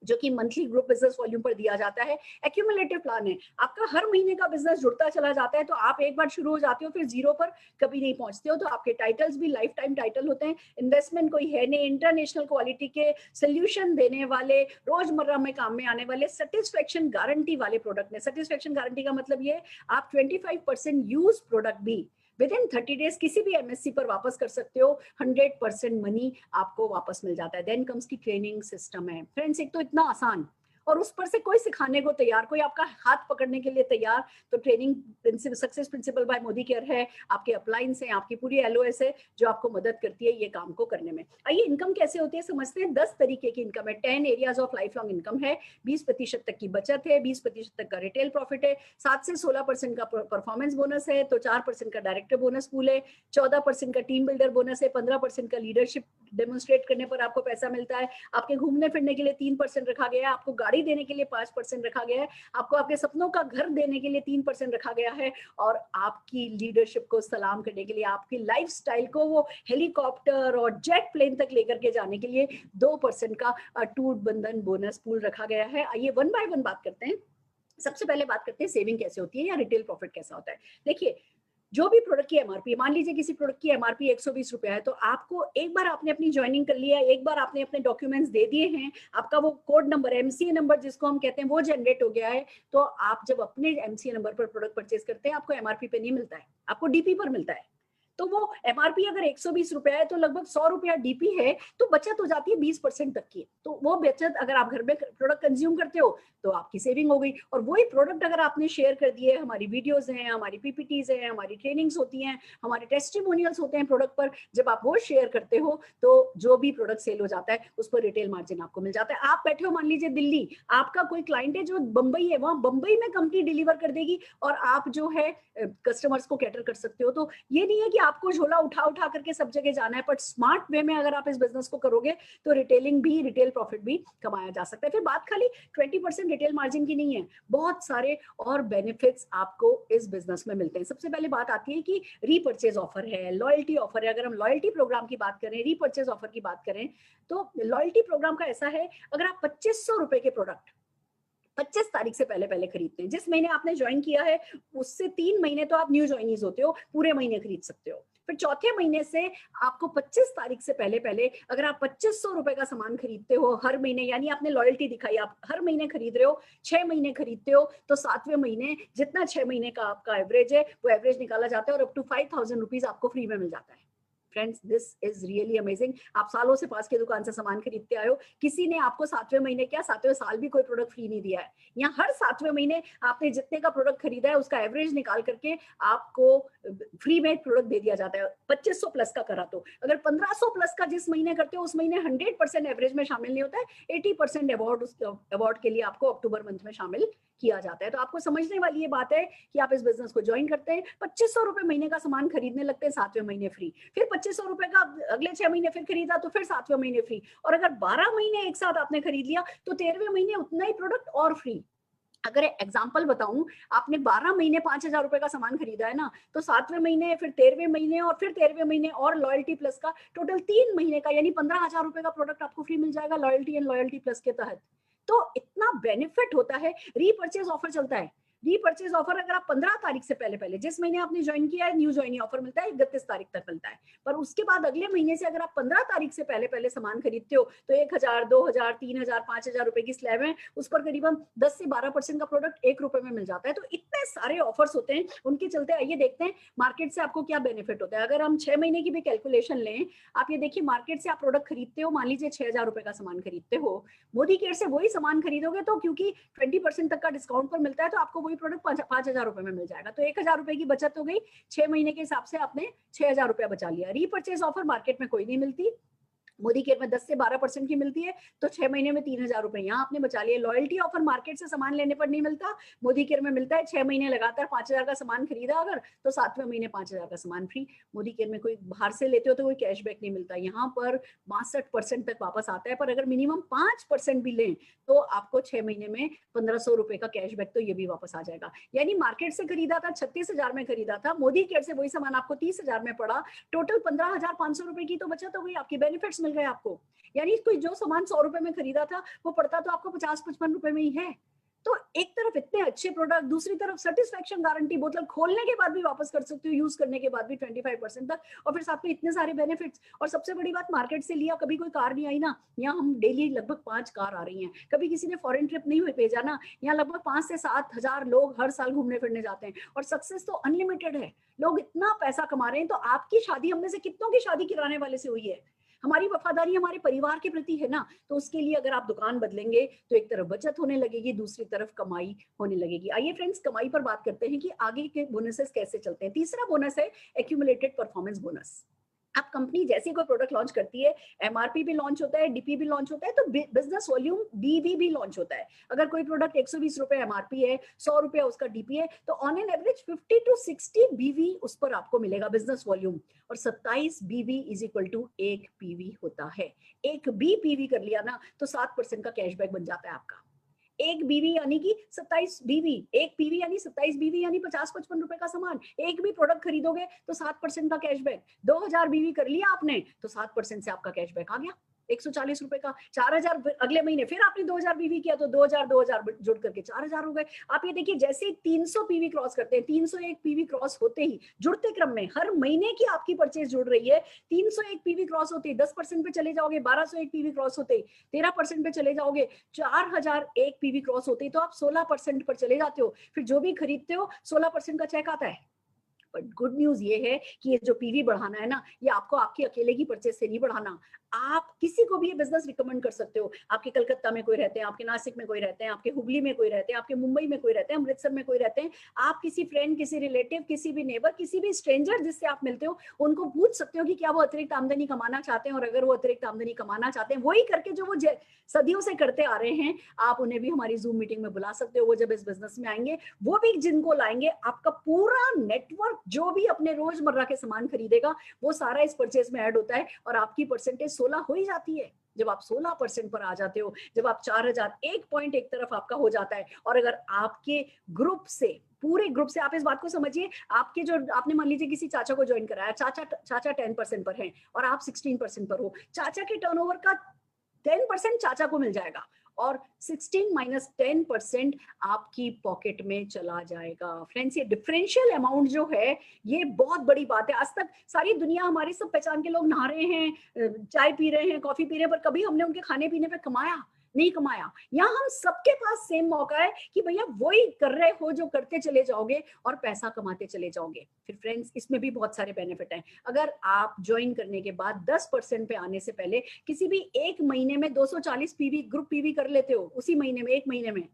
जो कि मंथली ग्रुप बिजनेस वॉल्यूम पर दिया जाता है। एक्यूमुलेटिव प्लान है, आपका हर महीने का बिजनेस जुड़ता चला जाता है। तो आप एक बार शुरू हो जाते हो फिर जीरो पर कभी नहीं पहुंचते हो। तो आपके टाइटल्स भी लाइफ टाइम टाइटल होते हैं। इन्वेस्टमेंट कोई है नहीं, इंटरनेशनल क्वालिटी के सोल्यूशन देने वाले, रोजमर्रा में काम में आने वाले, सेटिस्फेक्शन गारंटी वाले प्रोडक्ट में। सेटिस्फेक्शन गारंटी का मतलब ये आप 25% यूज प्रोडक्ट भी विद इन 30 डेज किसी भी एमएससी पर वापस कर सकते हो। 100% मनी आपको वापस मिल जाता है। देन कम्स की ट्रेनिंग सिस्टम है। फ्रेंड्स, एक तो इतना आसान और उस पर से कोई सिखाने को तैयार, कोई आपका हाथ पकड़ने के लिए तैयार। तो training principle, success principle by Modicare है, आपके अप्लायंस है, आपकी पूरी एलओएस है जो आपको मदद करती है ये काम को करने में। आइए इनकम कैसे होती है समझते हैं। 10 तरीके की इनकम है। 10 areas of life long income है। 20% तक की बचत है, 20% तक का रिटेल प्रॉफिट है, 7 से 16% का परफॉर्मेंस बोनस है, तो 4% का डायरेक्टर बोनस पूल है, 14% का टीम बिल्डर बोनस है, 15% का लीडरशिप डेमोन्स्ट्रेट करने पर आपको पैसा मिलता है। आपके घूमने फिरने के लिए 3% रखा गया है, आपको गाड़ी देने के लिए 5% रखा गया है, आपको आपके सपनों का घर देने के लिए 3% रखा गया है, और आपकी लीडरशिप को सलाम करने के लिए, आपकी लाइफस्टाइल को वो हेलीकॉप्टर और जेट प्लेन तक लेकर के जाने के लिए 2% का टूट बंधन बोनस पूल रखा गया है। आइए वन बाय वन बात करते हैं। सबसे पहले बात करते हैं सेविंग कैसे होती है या रिटेल प्रॉफिट कैसा होता है। देखिए, जो भी प्रोडक्ट की एमआरपी, मान लीजिए किसी प्रोडक्ट की एमआरपी 120 रुपया है, तो आपको एक बार आपने अपनी ज्वाइनिंग कर लिया, एक बार आपने अपने डॉक्यूमेंट्स दे दिए हैं, आपका वो कोड नंबर, एमसीए नंबर जिसको हम कहते हैं, वो जनरेट हो गया है, तो आप जब अपने एमसीए नंबर पर प्रोडक्ट परचेज करते हैं, आपको एमआरपी पे नहीं मिलता है, आपको डीपी पर मिलता है। तो वो एमआरपी अगर 120 रुपया है तो लगभग 100 रुपया डीपी है, तो बचत हो जाती है 20% तक की। तो वो बचत अगर आप घर में प्रोडक्ट कंज्यूम करते हो तो आपकी सेविंग हो गई। और वही प्रोडक्ट अगर आपने शेयर कर दिए, हमारी वीडियोस हैं, हमारी पीपीटीज हैं, हमारी ट्रेनिंग्स होती हैं, हमारे टेस्टिमोनियल्स होते हैं प्रोडक्ट पर, जब आप वो शेयर करते हो तो जो भी प्रोडक्ट सेल हो जाता है उस पर रिटेल मार्जिन आपको मिल जाता है। आप बैठे हो मान लीजिए दिल्ली, आपका कोई क्लाइंट है जो बंबई है, वहां बंबई में कंपनी डिलीवर कर देगी और आप जो है कस्टमर्स को कैटर कर सकते हो। तो ये नहीं है कि आपको झोला उठा उठा करके सब जगह जाना है, बट स्मार्ट वे में अगर आप इस बिजनेस को करोगे तो रिटेल प्रॉफिट भी कमाया जा सकता है। फिर बात खाली 20% रिटेल मार्जिन की नहीं है, बहुत सारे और बेनिफिट्स आपको इस बिजनेस में मिलते हैं। सबसे पहले बात आती है कि रीपर्चेज ऑफर है, लॉयल्टी ऑफर है। अगर हम लॉयल्टी प्रोग्राम की बात करें, रीपर्चेज ऑफर की बात करें, तो लॉयल्टी प्रोग्राम का ऐसा है, अगर आप 2500 रुपए के प्रोडक्ट 25 तारीख से पहले पहले खरीदते हैं, जिस महीने आपने ज्वाइन किया है उससे 3 महीने तो आप न्यू ज्वाइनीज होते हो, पूरे महीने खरीद सकते हो। फिर चौथे महीने से आपको 25 तारीख से पहले पहले अगर आप 2500 रुपए का सामान खरीदते हो हर महीने, यानी आपने लॉयल्टी दिखाई, आप हर महीने खरीद रहे हो, 6 महीने खरीदते हो, तो 7वें महीने जितना 6 महीने का आपका एवरेज है वो एवरेज निकाला जाता है और अप टू 5000 रुपीज आपको फ्री में मिल जाता है। Friends, this is really amazing. आप सालों से पास की दुकान से सामान खरीदते आए हो, किसी ने आपको 7वें महीने क्या 7वें साल भी कोई प्रोडक्ट फ्री नहीं दिया है। यहाँ हर 7वें महीने आपने जितने का प्रोडक्ट खरीदा है उसका एवरेज निकाल करके आपको फ्री में प्रोडक्ट दे दिया जाता है। 2500 प्लस का करा तो अगर 1500 प्लस का जिस महीने करते हो उस महीने 100% एवरेज में शामिल नहीं होता है, 80% अवार्ड के लिए आपको अक्टूबर मंथ में शामिल किया जाता है। तो आपको समझने वाली ये बात है कि आप इस बिजनेस को ज्वाइन करते हैं, 2500 रुपए महीने का सामान खरीदने लगते हैं, 7वें महीने फ्री, फिर 2500 रुपए का अगले 6 महीने फिर खरीदा तो फिर 7वें महीने फ्री, और अगर 12 महीने एक साथ आपने खरीद लिया तो 13वें महीने उतना ही प्रोडक्ट और फ्री। अगर एग्जाम्पल बताऊं, आपने 12 महीने 5000 रुपए का सामान खरीदा है ना, तो 7वें महीने फिर 13वें महीने और फिर 13वें महीने और लॉयल्टी प्लस का टोटल 3 महीने का यानी 15,000 रुपए का प्रोडक्ट आपको फ्री मिल जाएगा लॉयल्टी एंड लॉयल्टी प्लस के तहत। तो इतना बेनिफिट होता है। रीपर्चेज ऑफर चलता है, रीपर्चेज ऑफर अगर आप 15 तारीख से पहले पहले जिस महीने आपने ज्वाइन किया है न्यू ज्वाइनिंग ऑफर मिलता है 31 तारीख तक मिलता है, पर उसके बाद अगले महीने से अगर आप 15 तारीख से पहले पहले सामान खरीदते हो तो 1000 2000 3000 5000 रुपए की स्लैब है, उस पर करीबन 10 से 12% का प्रोडक्ट 1 रुपए में मिल जाता है। तो इतने सारे ऑफर्स होते हैं, उनके चलते आइए देखते हैं मार्केट से आपको क्या बेनिफिट होता है। अगर हम 6 महीने की भी कैलकुलेशन लें, आप ये देखिए मार्केट से आप प्रोडक्ट खरीदते हो, मान लीजिए 6000 रुपए का सामान खरीदते हो, मोदी केयर से वही सामान खरीदोगे तो क्योंकि 20% तक का डिस्काउंट पर मिलता है तो आपको वही प्रोडक्ट 5000 रुपए में मिल जाएगा। तो 1000 रुपए की बचत हो गई, 6 महीने के हिसाब से आपने 6000 रुपया बचा लिया। रीपर्चेज ऑफर मार्केट में कोई नहीं मिलती, मोदी केयर में 10 से 12% की मिलती है, तो 6 महीने में 3000 रुपए यहाँ आपने बचा लिए। लॉयल्टी ऑफर मार्केट से सामान लेने पर नहीं मिलता, मोदी केयर में मिलता है। 6 महीने लगातार 5000 का सामान खरीदा अगर तो 7वें महीने 5000 का सामान फ्री। मोदी केयर में कोई बाहर से लेते हो तो कोई कैशबैक नहीं मिलता, यहाँ पर 62% तक वापस आता है, पर अगर मिनिमम 5% भी लें तो आपको 6 महीने में 1500 रुपए का कैशबैक तो ये भी वापस आ जाएगा। यानी मार्केट से खरीदा था 36,000 में खरीदा था, मोदी केयर से वही सामान आपको 30,000 में पड़ा, टोटल 15,500 रुपए की तो बचत हो गई, आपकी बेनिफिट्स मिल गए आपको। यानी कोई जो सामान 100 रुपए में खरीदा था वो पड़ता तो आपको 50-55 रुपए में ही है। तो एक तरफ इतने अच्छे प्रोडक्ट, दूसरी तरफ सेटिस्फेक्शन गारंटी, बोतल खोलने के बाद भी वापस कर सकते हो, यूज करने के बाद भी 25% तक, और फिर साथ में इतने सारे बेनिफिट्स। और सबसे बड़ी बात, मार्केट से लिया कभी कोई कार नहीं आई ना, यहाँ हम डेली लगभग 5 कार आ रही हैं, कभी किसी ने फॉरेन ट्रिप नहीं भेजा ना, यहाँ लगभग 5 से 7 हजार लोग हर साल घूमने फिरने जाते हैं, और सक्सेस तो अनलिमिटेड है, लोग इतना पैसा कमा रहे हैं। तो आपकी शादी हम में से कितनों की शादी किराने वाले से हुई है? हमारी वफादारी हमारे परिवार के प्रति है ना, तो उसके लिए अगर आप दुकान बदलेंगे तो एक तरफ बचत होने लगेगी, दूसरी तरफ कमाई होने लगेगी। आइए फ्रेंड्स, कमाई पर बात करते हैं कि आगे के बोनसेस कैसे चलते हैं। तीसरा बोनस है एक्यूमुलेटेड परफॉर्मेंस बोनस। अब कंपनी जैसे कोई प्रोडक्ट लॉन्च करती है, एमआरपी भी लॉन्च होता है, डीपी भी लॉन्च होता है, तो बिजनेस वॉल्यूम बीवी भी लॉन्च होता है। अगर कोई प्रोडक्ट 120 रुपए एमआरपी है, 100 रुपए उसका डीपी है, तो ऑन एन एवरेज 50 to 60 बीवी उस पर आपको मिलेगा बिजनेस वॉल्यूम, और 27 बीवी इज इक्वल टू 1 पीवी होता है। एक बी पीवी कर लिया ना तो 7% का कैशबैक बन जाता है आपका। एक बीवी यानी कि 27 बीवी, एक पीवी यानी 27 बीवी यानी 50-55 रुपए का सामान, एक भी प्रोडक्ट खरीदोगे तो 7% का कैशबैक। 2000 बीवी कर लिया आपने तो 7% से आपका कैशबैक आ गया 140 रुपए का। 4000 अगले महीने फिर आपने 2000 पीवी किया तो 2000 जुड़ करके 4000 हो गए। आप ये देखिए, जैसे 300 पीवी क्रॉस करते हैं, 301 पीवी क्रॉस होते ही जुड़ते क्रम में हर महीने की आपकी परचेज जुड़ रही है। 301 पीवी क्रॉस होते ही 10% पे चले जाओगे, 1201 पीवी क्रॉस होते ही 13% पे चले जाओगे, 4001 पीवी क्रॉस होते ही तो आप 16% पर चले जाते हो। फिर जो भी खरीदते हो 16% का चेक आता है। बट गुड न्यूज ये है कि ये जो पीवी बढ़ाना है ना, ये आपको आपकी अकेले की परचेज से नहीं बढ़ाना, आप किसी को भी ये बिजनेस रिकमेंड कर सकते हो। आपके कलकत्ता में कोई रहते हैं, आपके नासिक में कोई रहते हैं, आपके हुगली में कोई रहते हैं, आपके मुंबई में कोई रहते हैं, अमृतसर में कोई रहते हैं, आप किसी फ्रेंड, किसी रिलेटिव, किसी भी नेबर, किसी भी स्ट्रेंजर जिससे आप मिलते हो, उनको पूछ सकते हो कि क्या वो अतिरिक्त आमदनी कमाना चाहते हैं, और अगर वो अतिरिक्त आमदनी कमाना चाहते हैं वही करके जो वो सदियों से करते आ रहे हैं, आप उन्हें भी हमारी जूम मीटिंग में बुला सकते हो। वो जब इस बिजनेस में आएंगे वो भी जिनको लाएंगे, आपका पूरा नेटवर्क जो भी अपने रोजमर्रा के सामान खरीदेगा वो सारा इस परचेज में ऐड होता है और आपकी परसेंटेज 16 हो ही जाती है। जब आप 16% पर आ जाते हो, जब आप 4000, एक पॉइंट एक तरफ आपका हो जाता है, और अगर आपके ग्रुप से, पूरे ग्रुप से, आप इस बात को समझिए, आपके जो, आपने मान लीजिए किसी चाचा को ज्वाइन कराया, चाचा 10% पर है और आप 16% पर हो, चाचा के टर्नओवर का 10% चाचा को मिल जाएगा और 16 माइनस 10% आपकी पॉकेट में चला जाएगा। फ्रेंड्स, ये डिफरेंशियल अमाउंट जो है ये बहुत बड़ी बात है। आज तक सारी दुनिया, हमारे सब पहचान के लोग नहा रहे हैं, चाय पी रहे हैं, कॉफी पी रहे हैं, पर कभी हमने उनके खाने पीने पे कमाया नहीं कमाया। यहाँ हम सबके पास सेम मौका है कि भैया वही कर रहे हो जो करते चले जाओगे और पैसा कमाते चले जाओगे। फिर फ्रेंड्स, इसमें भी बहुत सारे बेनिफिट हैं। अगर आप ज्वाइन करने के बाद 10% पे आने से पहले किसी भी एक महीने में 240 पीवी, ग्रुप पीवी कर लेते हो उसी महीने में, एक महीने में,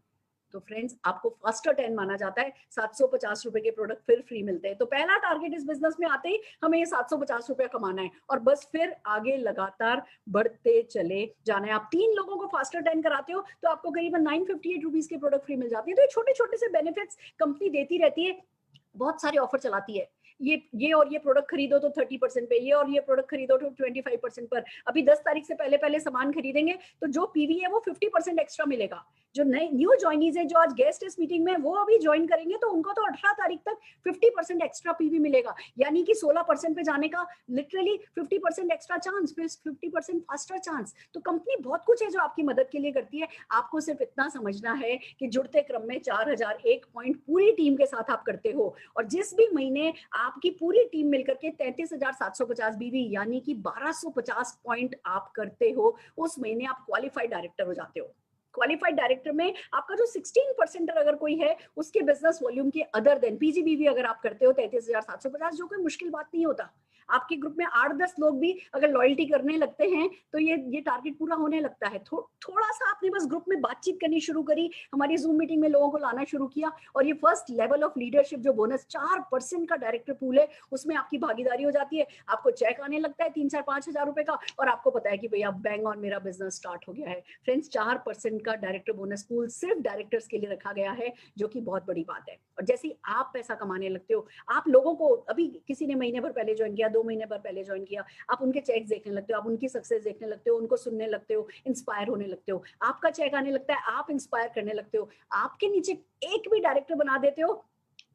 तो फ्रेंड्स आपको फास्टर 10 माना जाता है। 750 रुपए के प्रोडक्ट फिर फ्री मिलते हैं। तो पहला टारगेट इस बिजनेस में आते ही हमें ये 750 रुपया कमाना है और बस फिर आगे लगातार बढ़ते चले जाना है। आप 3 लोगों को फास्टर 10 कराते हो तो आपको करीबन 958 रुपीज के प्रोडक्ट फ्री मिल जाती है। तो ये छोटे छोटे से बेनिफिट्स कंपनी देती रहती है, बहुत सारे ऑफर चलाती है। ये और ये प्रोडक्ट खरीदो तो 30% पे, ये और ये प्रोडक्ट खरीदो तो 25% पर। अभी 10 तारीख से पहले पहले सामान खरीदेंगे तो जो पीवी है वो 50% एक्स्ट्रा मिलेगा। जो नए न्यू ज्वाइनीज है, जो आज गेस्ट इस मीटिंग में, वो अभी ज्वाइन करेंगे तो उनको तो 18 तारीख तक 50% एक्स्ट्रा पीवी मिलेगा। यानी कि 16% पे जाने का लिटरली 50% एक्स्ट्रा चांस, फिर 50% फास्टर चांस। तो कंपनी बहुत कुछ है जो आपकी मदद के लिए करती है। आपको सिर्फ इतना समझना है कि जुड़ते क्रम में 4001 पॉइंट पूरी टीम के साथ आप करते हो और जिस भी महीने आपकी पूरी टीम मिलकर के 33,750 बीवी यानी कि 1250 पॉइंट आप करते हो, उस महीने आप क्वालिफाइड डायरेक्टर हो जाते हो। क्वालिफाइड डायरेक्टर में आपका जो 16% अगर कोई है, उसके बिजनेस वॉल्यूम के अदर देन पीजीबीवी अगर आप करते हो 33,750, जो कोई मुश्किल बात नहीं होता। आपके ग्रुप में 8-10 लोग भी अगर लॉयल्टी करने लगते हैं तो ये टारगेट पूरा होने लगता है। थोड़ा सा आपने बस ग्रुप में बातचीत करनी शुरू करी, हमारी जूम मीटिंग में लोगों को लाना शुरू किया और ये फर्स्ट लेवल ऑफ लीडरशिप जो बोनस 4% का डायरेक्टर पूल है, उसमें आपकी भागीदारी हो जाती है। आपको चेक आने लगता है 3-4-5 हजार रुपए का और आपको पता है कि भैया बैंग ऑन, मेरा बिजनेस स्टार्ट हो गया है। फ्रेंड्स, 4% का डायरेक्टर बोनस पूल सिर्फ डायरेक्टर्स के लिए रखा गया है, जो कि बहुत बड़ी बात है। और जैसे ही आप पैसा कमाने लगते हो, आप लोगों को, अभी किसी ने महीने भर पहले ज्वाइन किया, 2 महीने भर पहले ज्वाइन किया, आप उनके चेक देखने लगते हो, आप उनकी सक्सेस देखने लगते हो, उनको सुनने लगते हो, इंस्पायर होने लगते हो, आपका चेक आने लगता है, आप इंस्पायर करने लगते हो, आपके नीचे एक भी डायरेक्टर बना देते हो,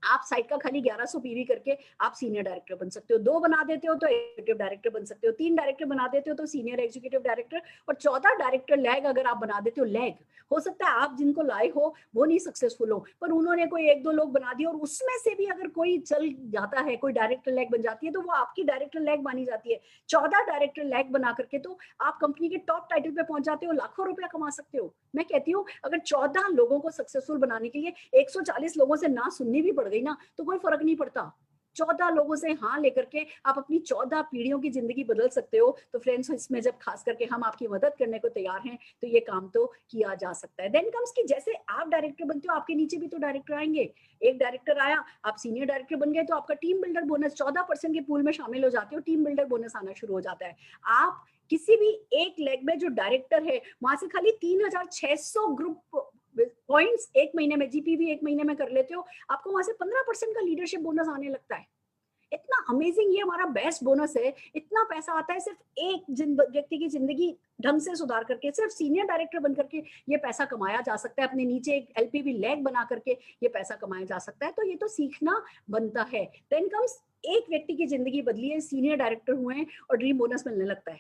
आप साइट का खाली 1100 पीवी करके आप सीनियर डायरेक्टर बन सकते हो। 2 बना देते हो तो एग्जीक्यूटिव डायरेक्टर बन सकते हो, 3 डायरेक्टर बना देते हो तो सीनियर एग्जीक्यूटिव डायरेक्टर, और 14 डायरेक्टर लैग अगर आप बना देते हो, लैग हो सकता है आप जिनको लाए हो वो नहीं सक्सेसफुल हो, पर उन्होंने कोई 1-2 लोग बना दिए और उसमें से भी अगर कोई चल जाता है, कोई डायरेक्टर लैग बन जाती है, तो वो आपकी डायरेक्टर लैग मानी जाती है। 14 डायरेक्टर लैग बना करके तो आप कंपनी के टॉप टाइटल पे पहुंच जाते हो, लाखों रुपया कमा सकते हो। मैं कहती हूँ अगर 14 लोगों को सक्सेसफुल बनाने के लिए 140 लोगों से ना सुननी भी पड़ गई ना, तो कोई फर्क नहीं पड़ता। 14 लोगों से हाँ लेकर के आप अपनी 14 पीढ़ियों की जिंदगी बदल सकते हो। तो फ्रेंड्स, इसमें जब खास करके हम आपकी मदद करने को तैयार हैं तो ये काम तो किया जा सकता है। देन कम्स कि जैसे आप डायरेक्टर बनते हो, आपके नीचे भी तो डायरेक्टर आएंगे। एक डायरेक्टर आया, आप सीनियर डायरेक्टर बन गए, तो आपका टीम बिल्डर बोनस 14% के पूल में शामिल हो जाते हो, टीम बिल्डर बोनस आना शुरू हो जाता है। आप किसी भी एक लेग में जो डायरेक्टर है, वहां से खाली 3600 ग्रुप पॉइंट्स एक महीने में, जीपीवी एक महीने में कर लेते हो, आपको वहां से 15% का लीडरशिप बोनस आने लगता है। इतना अमेजिंग, ये हमारा बेस्ट बोनस है। इतना पैसा आता है सिर्फ एक व्यक्ति की जिंदगी ढंग से सुधार करके, सिर्फ सीनियर डायरेक्टर बन करके ये पैसा कमाया जा सकता है। अपने नीचे एक एलपीवी लैग बना करके ये पैसा कमाया जा सकता है। तो ये तो सीखना बनता है। देन कम्स, एक व्यक्ति की जिंदगी बदली है, सीनियर डायरेक्टर हुए हैं और ड्रीम बोनस मिलने लगता है।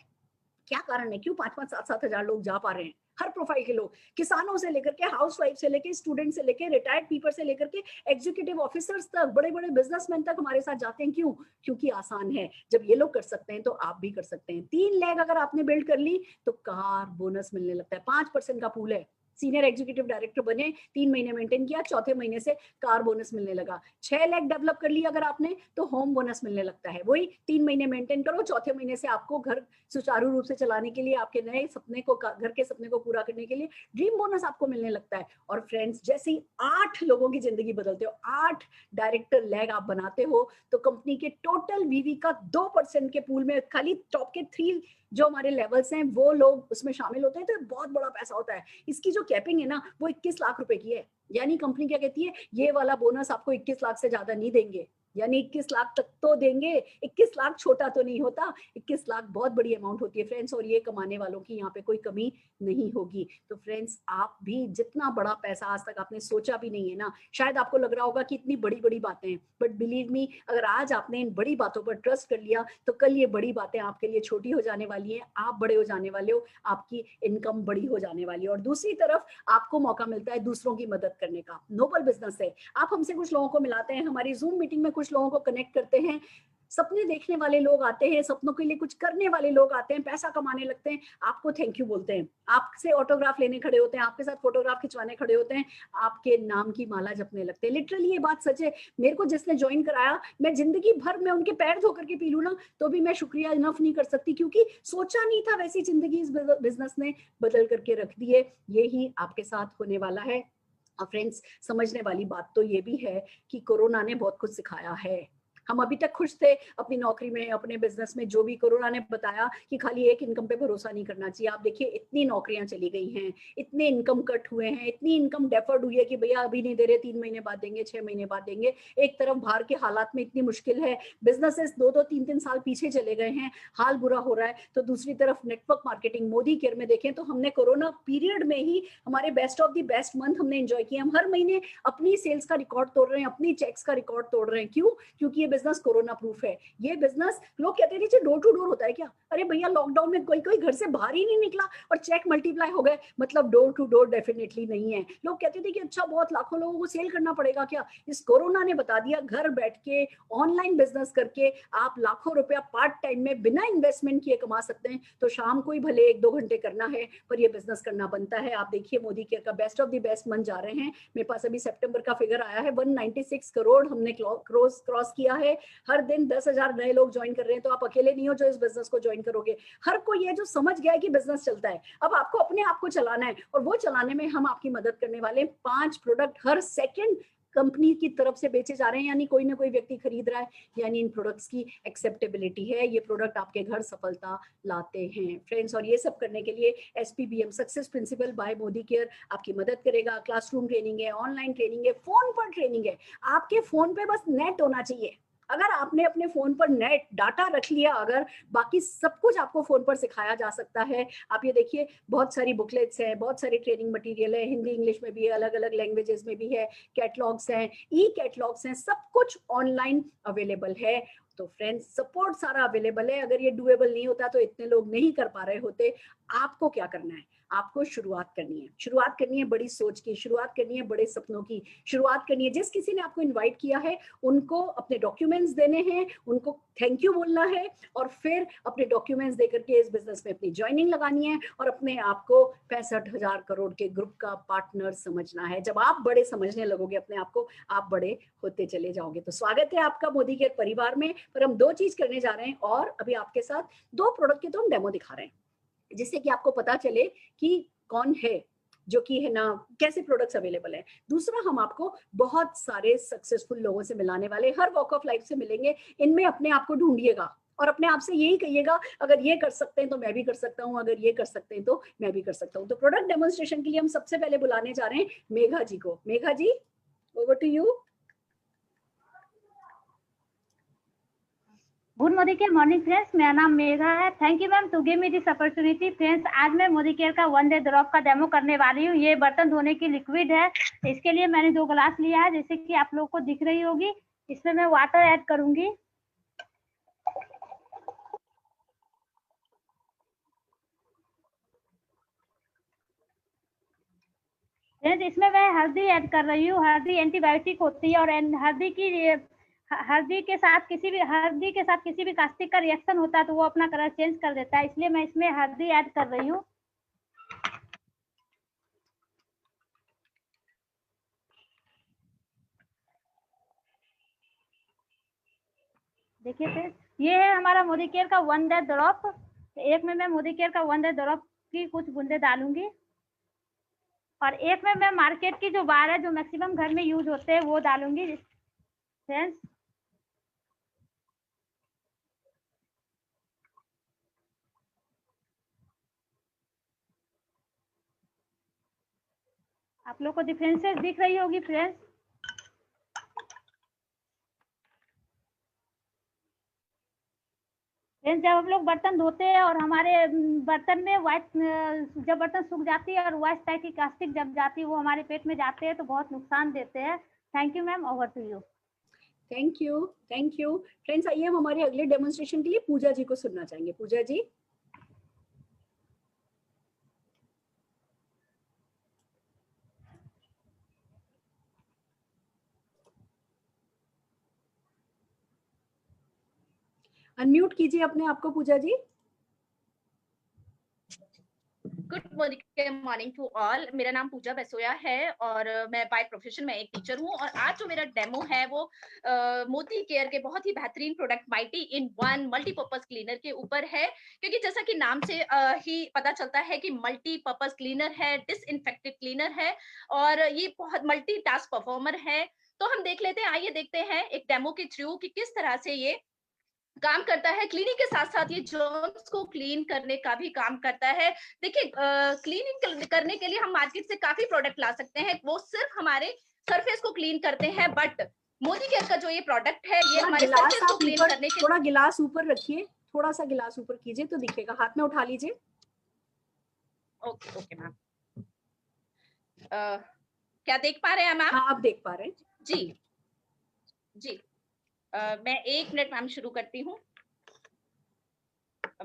क्या कारण है, क्यों 5-5, 7-7 हजार लोग जा पा रहे हैं? हर प्रोफाइल के लोग, किसानों से लेकर के, हाउसवाइफ से लेकर, स्टूडेंट से लेकर, रिटायर्ड पीपल से लेकर के एग्जीक्यूटिव ऑफिसर्स तक, बड़े बड़े बिजनेसमैन तक हमारे साथ जाते हैं। क्यों? क्योंकि आसान है। जब ये लोग कर सकते हैं तो आप भी कर सकते हैं। 3 लाख अगर आपने बिल्ड कर ली तो कार बोनस मिलने लगता है। 5% का पूल है। सीनियर एग्जीक्यूटिव डायरेक्टर बने, 3 महीने मेंटेन किया, चौथे महीने से कार बोनस मिलने लगा। 6 लाख डेवलप कर लिया अगर आपने तो होम बोनस मिलने लगता है। वही 3 महीने मेंटेन करो, चौथे महीने से आपको घर सुचारू रूप से चलाने के लिए, आपके नए सपने को, घर के सपने को पूरा करने के लिए ड्रीम बोनस आपको मिलने लगता है। और फ्रेंड्स, जैसे ही 8 लोगों की जिंदगी बदलते हो, 8 डायरेक्टर लैग आप बनाते हो, तो कंपनी के टोटल वीवी का 2% के पूल में खाली टॉप के 3 जो हमारे लेवल्स हैं वो लोग उसमें शामिल होते हैं। तो बहुत बड़ा पैसा होता है। इसकी जो कैपिंग है ना, वो 21 लाख रुपए की है। यानी कंपनी क्या कहती है, ये वाला बोनस आपको 21 लाख से ज्यादा नहीं देंगे। यानी 21 लाख तक तो देंगे। 21 लाख छोटा तो नहीं होता, 21 लाख बहुत बड़ी अमाउंट होती है फ्रेंड्स, और ये कमाने वालों की यहाँ पे कोई कमी नहीं होगी। तो फ्रेंड्स आप भी जितना बड़ा पैसा आज तक आपने सोचा भी नहीं है ना, शायद आपको लग रहा होगा कि इतनी बड़ी बड़ी बातें हैं, बट बिलीव मी, अगर आज आपने इन बड़ी बातों पर ट्रस्ट कर लिया तो कल ये बड़ी बातें आपके लिए छोटी हो जाने वाली हैं, आप बड़े हो जाने वाले हो, आपकी इनकम बड़ी हो जाने वाली है। और दूसरी तरफ आपको मौका मिलता है दूसरों की मदद करने का। नोबल बिजनेस है। आप हमसे कुछ लोगों को मिलाते हैं, हमारी जूम मीटिंग में कुछ लोगों को कनेक्ट करते हैं, सपने देखने वाले लोग आते हैं, सपनों के लिए कुछ करने वाले लोग आते हैं, पैसा कमाने लगते हैं, आपको थैंक यू बोलते हैं, आपसे ऑटोग्राफ लेने खड़े होते हैं, आपके साथ फोटोग्राफ खिंचवाने खड़े होते हैं, आपके नाम की माला जपने लगते हैं। लिटरली ये बात सच है। मेरे को जिसने ज्वाइन कराया, मैं जिंदगी भर में उनके पैर धो करके पी लूं ना तो भी मैं शुक्रिया इनफ नहीं कर सकती, क्योंकि सोचा नहीं था वैसी जिंदगी इस बिजनेस ने बदल करके रख दी है। यही आपके साथ होने वाला है। और फ्रेंड्स, समझने वाली बात तो ये भी है कि कोरोना ने बहुत कुछ सिखाया है। हम अभी तक खुश थे अपनी नौकरी में, अपने बिजनेस में, जो भी कोरोना ने बताया कि खाली एक इनकम पे भरोसा नहीं करना चाहिए। आप देखिए इतनी नौकरियां चली गई हैं, इतने इनकम कट हुए हैं, इतनी इनकम डेफर्ड हुई है कि भैया अभी नहीं दे रहे, 3 महीने बाद देंगे, 6 महीने बाद देंगे। एक तरफ बाहर के हालात में इतनी मुश्किल है, बिजनेसेस 2-2, 3-3 साल पीछे चले गए हैं, हाल बुरा हो रहा है। तो दूसरी तरफ नेटवर्क मार्केटिंग, मोदी केयर में देखें तो हमने कोरोना पीरियड में ही हमारे best of the best month हमने एंजॉय किए। हम हर महीने अपनी सेल्स का रिकॉर्ड तोड़ रहे हैं, अपनी चेक्स का रिकॉर्ड तोड़ रहे हैं। क्यों? क्योंकि ये बिजनेस कोरोना प्रूफ है। ये बिजनेस, लोग कहते थे डोर टू डोर होता है क्या? अरे भैया, लॉकडाउन में कोई कोई घर से बाहर ही नहीं निकला और चेक मल्टीप्लाई हो गए, मतलब डोर टू डोर डेफिनेटली नहीं है। लोग कहते थे कि अच्छा, बहुत लाखों लोगों को सेल करना पड़ेगा क्या? इस कोरोना ने बता दिया, घर बैठ के ऑनलाइन बिजनेस करके आप लाखों रुपया पार्ट टाइम में बिना इन्वेस्टमेंट किए कमा सकते हैं। तो शाम को ही भले 1-2 घंटे करना है, पर ये बिजनेस करना बनता है। आप देखिए मोदी केयर का best of the best month जा रहे हैं। मेरे पास अभी सितंबर का फिगर आया है, 196 करोड़ हमने क्रॉस किया है। हर दिन 10,000 नए लोग ज्वाइन कर रहे हैं। तो आप अकेले नहीं हो जो इस बिजनेस को ज्वाइन करोगे। हर कोई ये जो समझ गया है कि बिजनेस चलता है, अब आपको अपने आप को चलाना है, और वो चलाने में हम आपकी मदद करने वाले हैं। 5 प्रोडक्ट हर सेकंड कंपनी की तरफ से बेचे जा रहे हैं, यानी कोई ना कोई व्यक्ति खरीद रहा है, यानी इन प्रोडक्ट्स की एक्सेप्टेबिलिटी है। ये प्रोडक्ट आपके घर सफलता लाते हैं फ्रेंड्स। और ये सब करने के लिए SPBM success principle by Modi care आपकी मदद करेगा। क्लासरूम ट्रेनिंग है, ऑनलाइन ट्रेनिंग है, फोन पर ट्रेनिंग है। आपके फोन पे बस नेट होना चाहिए। अगर आपने अपने फोन पर नेट डाटा रख लिया, अगर बाकी सब कुछ आपको फोन पर सिखाया जा सकता है। आप ये देखिए, बहुत सारी बुकलेट्स हैं, बहुत सारी ट्रेनिंग मटेरियल है, हिंदी इंग्लिश में भी है, अलग अलग लैंग्वेजेस में भी है, कैटलॉग्स हैं, ई कैटलॉग्स हैं, सब कुछ ऑनलाइन अवेलेबल है। तो फ्रेंड्स, सपोर्ट सारा अवेलेबल है। अगर ये डुएबल नहीं होता तो इतने लोग नहीं कर पा रहे होते। आपको क्या करना है? आपको शुरुआत करनी है। शुरुआत करनी है बड़ी सोच की, शुरुआत करनी है बड़े सपनों की, शुरुआत करनी है। जिस किसी ने आपको इनवाइट किया है उनको अपने डॉक्यूमेंट्स देने हैं, उनको थैंक यू बोलना है, और फिर अपने डॉक्यूमेंट्स देकर के इस बिजनेस में अपनी ज्वाइनिंग लगानी है, और अपने आप को 65,000 करोड़ के ग्रुप का पार्टनर समझना है। जब आप बड़े समझने लगोगे अपने आप को, आप बड़े होते चले जाओगे। तो स्वागत है आपका मोदी केयर परिवार में। पर हम 2 चीज करने जा रहे हैं, और अभी आपके साथ 2 प्रोडक्ट के तो हम डेमो दिखा रहे हैं, जिससे कि आपको पता चले कि कौन है जो कि है ना, कैसे प्रोडक्ट्स अवेलेबल है। दूसरा, हम आपको बहुत सारे सक्सेसफुल लोगों से मिलाने वाले, हर वॉक ऑफ लाइफ से मिलेंगे। इनमें अपने आप को ढूंढिएगा और अपने आप से यही कहिएगा, अगर ये कर सकते हैं तो मैं भी कर सकता हूँ, अगर ये कर सकते हैं तो मैं भी कर सकता हूँ। तो प्रोडक्ट डेमोन्स्ट्रेशन के लिए हम सबसे पहले बुलाने जा रहे हैं मेघा जी को। मेघा जी, over to you. Good Modi care morning friends, मेरा नाम मेघा है। Thank you ma'am to give me this opportunity. Friends, आज मैं मोदी केयर का 1 डे ड्रॉप का डेमो करने वाली हूँ। ये बर्तन धोने की लिक्विड है। इसके लिए मैंने 2 ग्लास लिया है, जैसे कि आप लोग को दिख रही होगी। इसमें मैं वाटर ऐड करूंगी। फ्रेंड्स, इसमें मैं हल्दी ऐड कर रही हूँ। हल्दी एंटीबायोटिक होती है, और हल्दी के साथ किसी भी कास्टिक का रिएक्शन होता है तो वो अपना कलर चेंज कर देता है, इसलिए मैं इसमें हल्दी ऐड कर रही हूँ। देखिए फ्रेंड्स, ये है हमारा मोदी केयर का 1 डे ड्रॉप। एक में मैं मोदी केयर का 1 डे ड्रॉप की कुछ बूंदे डालूंगी, और एक में मैं मार्केट की जो बार है, जो मैक्सिमम घर में यूज होते हैं, वो डालूंगी। फ्रेंड्स, आप लोग को डिफरेंसेस दिख रही होगी फ्रेंड्स। फ्रेंड्स, जब हम लोग बर्तन धोते हैं और हमारे बर्तन में व्हाइट, जब बर्तन सूख जाती है और व्हाइट टाइप की कास्टिक जम जाती है, वो हमारे पेट में जाते हैं तो बहुत नुकसान देते हैं। Thank you ma'am, over to you. Thank you, thank you. Friends, आइए हम हमारे अगले डेमोन्स्ट्रेशन के लिए पूजा जी को सुनना चाहेंगे। पूजा जी। अनम्यूट कीजिए अपने आप को Pooja ji. Good morning to all. मेरा नाम पूजा बेसोया है और मैं बाय प्रोफेशन में एक टीचर हूँ। और आज जो मेरा डेमो है वो मोती केयर के बहुत ही बेहतरीन product mighty in one multipurpose cleaner के ऊपर है, क्योंकि जैसा कि नाम से ही पता चलता है कि मल्टीपर्पज क्लीनर है, डिसइंफेक्टेड क्लीनर है और ये बहुत मल्टी टास्क परफॉर्मर है। तो हम देख लेते हैं, आइए देखते हैं एक डेमो के थ्रू कि किस तरह से ये काम करता है। क्लीनिंग के साथ साथ ये जर्म्स को क्लीन करने का भी काम करता है। देखिए, क्लीनिंग करने के लिए हम मार्केट से काफी प्रोडक्ट ला सकते हैं, वो सिर्फ हमारे सरफेस को क्लीन करते हैं, बट मोदी केयर का जो ये प्रोडक्ट है ये हमारे सरफेस को क्लीन करने के। थोड़ा गिलास ऊपर रखिए, थोड़ा सा गिलास ऊपर कीजिए तो दिखेगा, हाथ में उठा लीजिए। Okay okay ma'am. क्या देख पा रहे हैं मैम? हाँ, आप देख पा रहे हैं जी जी। मैं 1 मिनट मैम शुरू करती हूँ।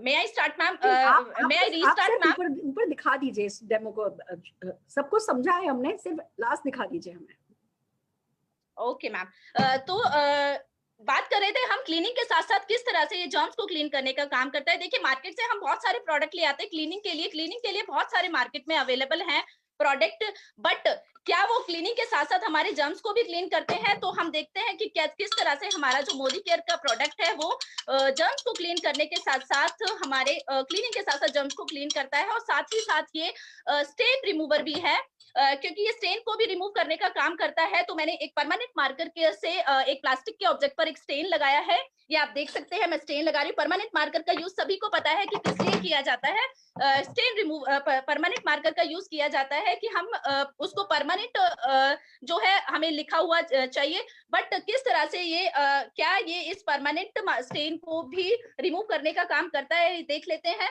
May I start ma'am? May I restart ma'am? ऊपर दिखा दीजिए इस डेमो को, सबको समझा है हमने, सिर्फ लास्ट दिखा दीजिए हमें। Okay ma'am. तो बात कर रहे थे हम क्लीनिंग के साथ साथ किस तरह से ये जर्म्स को क्लीन करने का काम करता है। देखिए, मार्केट से हम बहुत सारे प्रोडक्ट ले आते हैं क्लीनिंग के लिए। क्लीनिंग के लिए बहुत सारे मार्केट में अवेलेबल हैं प्रोडक्ट, बट क्या वो क्लीनिंग के साथ साथ हमारे जर्म्स को भी क्लीन करते हैं? तो हम देखते हैं कि किस तरह से हमारा जो मोदी केयर का प्रोडक्ट है वो जर्म्स को क्लीन करने के साथ साथ हमारे क्लीनिंग के साथ साथ जर्म्स को क्लीन करता है। और साथ ही साथ ये स्टेन रिमूवर भी है, क्योंकि ये स्टेन को भी रिमूव करने का काम करता है। तो मैंने एक परमानेंट मार्कर के से एक प्लास्टिक के ऑब्जेक्ट पर एक स्टेन लगाया है, ये आप देख सकते हैं, मैं स्टेन लगा रही हूँ। परमानेंट मार्कर का यूज सभी को पता है कि किस लिए किया जाता है। स्टेन रिमूव, परमानेंट मार्कर का यूज किया जाता है कि हम उसको परमानेंट जो है हमें लिखा हुआ चाहिए, बट किस तरह से ये क्या ये इस परमानेंट स्टेन को भी रिमूव करने का काम करता है, देख लेते हैं।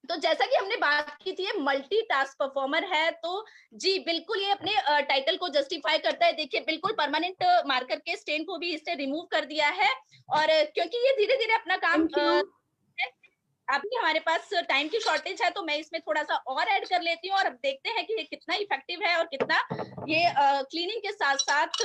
तो जैसा कि हमने बात की थी, मल्टी टास्क परफॉर्मर है, तो जी बिल्कुल ये अपने टाइटल को जस्टिफाई करता है। देखिए, बिल्कुल परमानेंट मार्कर के स्टेन को भी इसने रिमूव कर दिया है। और क्योंकि ये धीरे धीरे अपना काम, अभी हमारे पास टाइम की शॉर्टेज है तो मैं इसमें थोड़ा सा और ऐड कर लेती हूँ और अब देखते हैं कि ये कितना इफेक्टिव है और कितना ये क्लीनिंग के साथ साथ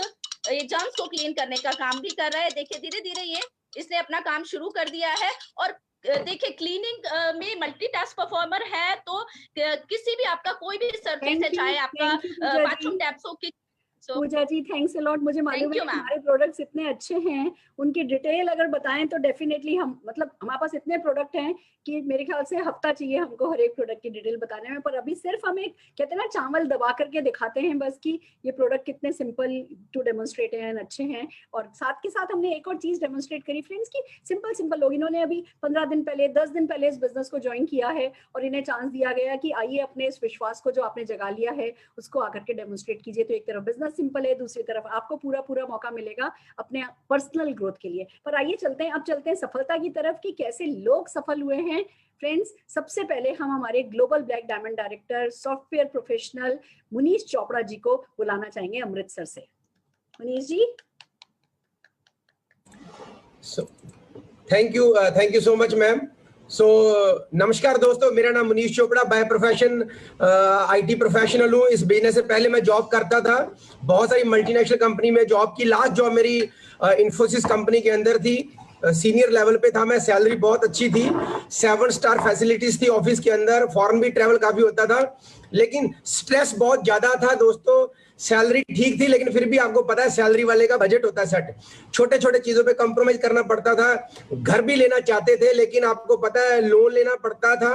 ये जर्म्स को क्लीन करने का काम भी कर रहा है। देखिए, धीरे धीरे ये इसने अपना काम शुरू कर दिया है। और देखिए, क्लीनिंग में मल्टीटास्क परफॉर्मर है, तो किसी भी आपका कोई भी सरफेस है, चाहे आपका बाथरूम टैप्स हो, पूजा जी थैंक्स अ लॉट। मुझे मालूम है हमारे प्रोडक्ट्स इतने अच्छे हैं, उनकी डिटेल अगर बताएं तो डेफिनेटली हम, मतलब हमारे पास इतने प्रोडक्ट हैं कि मेरे ख्याल से हफ्ता चाहिए हमको हर एक प्रोडक्ट की डिटेल बताने में। पर अभी सिर्फ हम एक कहते हैं ना चावल दबा करके दिखाते हैं बस कि ये प्रोडक्ट कितने सिंपल टू डेमोन्स्ट्रेट हैं, अच्छे हैं। और साथ के साथ हमने एक और चीज डेमोन्स्ट्रेट करी फ्रेंड्स की सिंपल लोग, इन्होंने अभी 15 दिन पहले 10 दिन पहले इस बिजनेस को ज्वाइन किया है और इन्हें चांस दिया गया कि आइए अपने इस विश्वास को जो आपने जगा लिया है उसको आकर के डेमोन्स्ट्रेट कीजिए। तो एक तरफ बिजनेस सिंपल है, दूसरी तरफ आपको पूरा मौका मिलेगा अपने पर्सनल ग्रोथ के लिए। पर आइए चलते हैं सफलता की तरफ कि कैसे लोग सफल हुए हैं। फ्रेंड्स, सबसे पहले हम हमारे global black diamond director software professional Munish Chopra ji को बुलाना चाहेंगे अमृतसर से। Munish ji. Thank you so much ma'am. नमस्कार दोस्तों, मेरा नाम Munish Chopra, by profession IT professional हूँ। इस बिजनेस से पहले मैं जॉब करता था, बहुत सारी मल्टीनेशनल कंपनी में जॉब की। लास्ट जॉब मेरी इन्फोसिस कंपनी के अंदर थी, सीनियर लेवल पे था मैं, सैलरी बहुत अच्छी थी, 7 स्टार फैसिलिटीज थी ऑफिस के अंदर, फॉरेन भी ट्रैवल काफी होता था, लेकिन स्ट्रेस बहुत ज्यादा था दोस्तों। सैलरी ठीक थी लेकिन फिर भी आपको पता है सैलरी वाले का बजट होता है सेट, छोटे छोटे चीजों पे कॉम्प्रोमाइज करना पड़ता था। घर भी लेना चाहते थे लेकिन आपको पता है लोन लेना पड़ता था,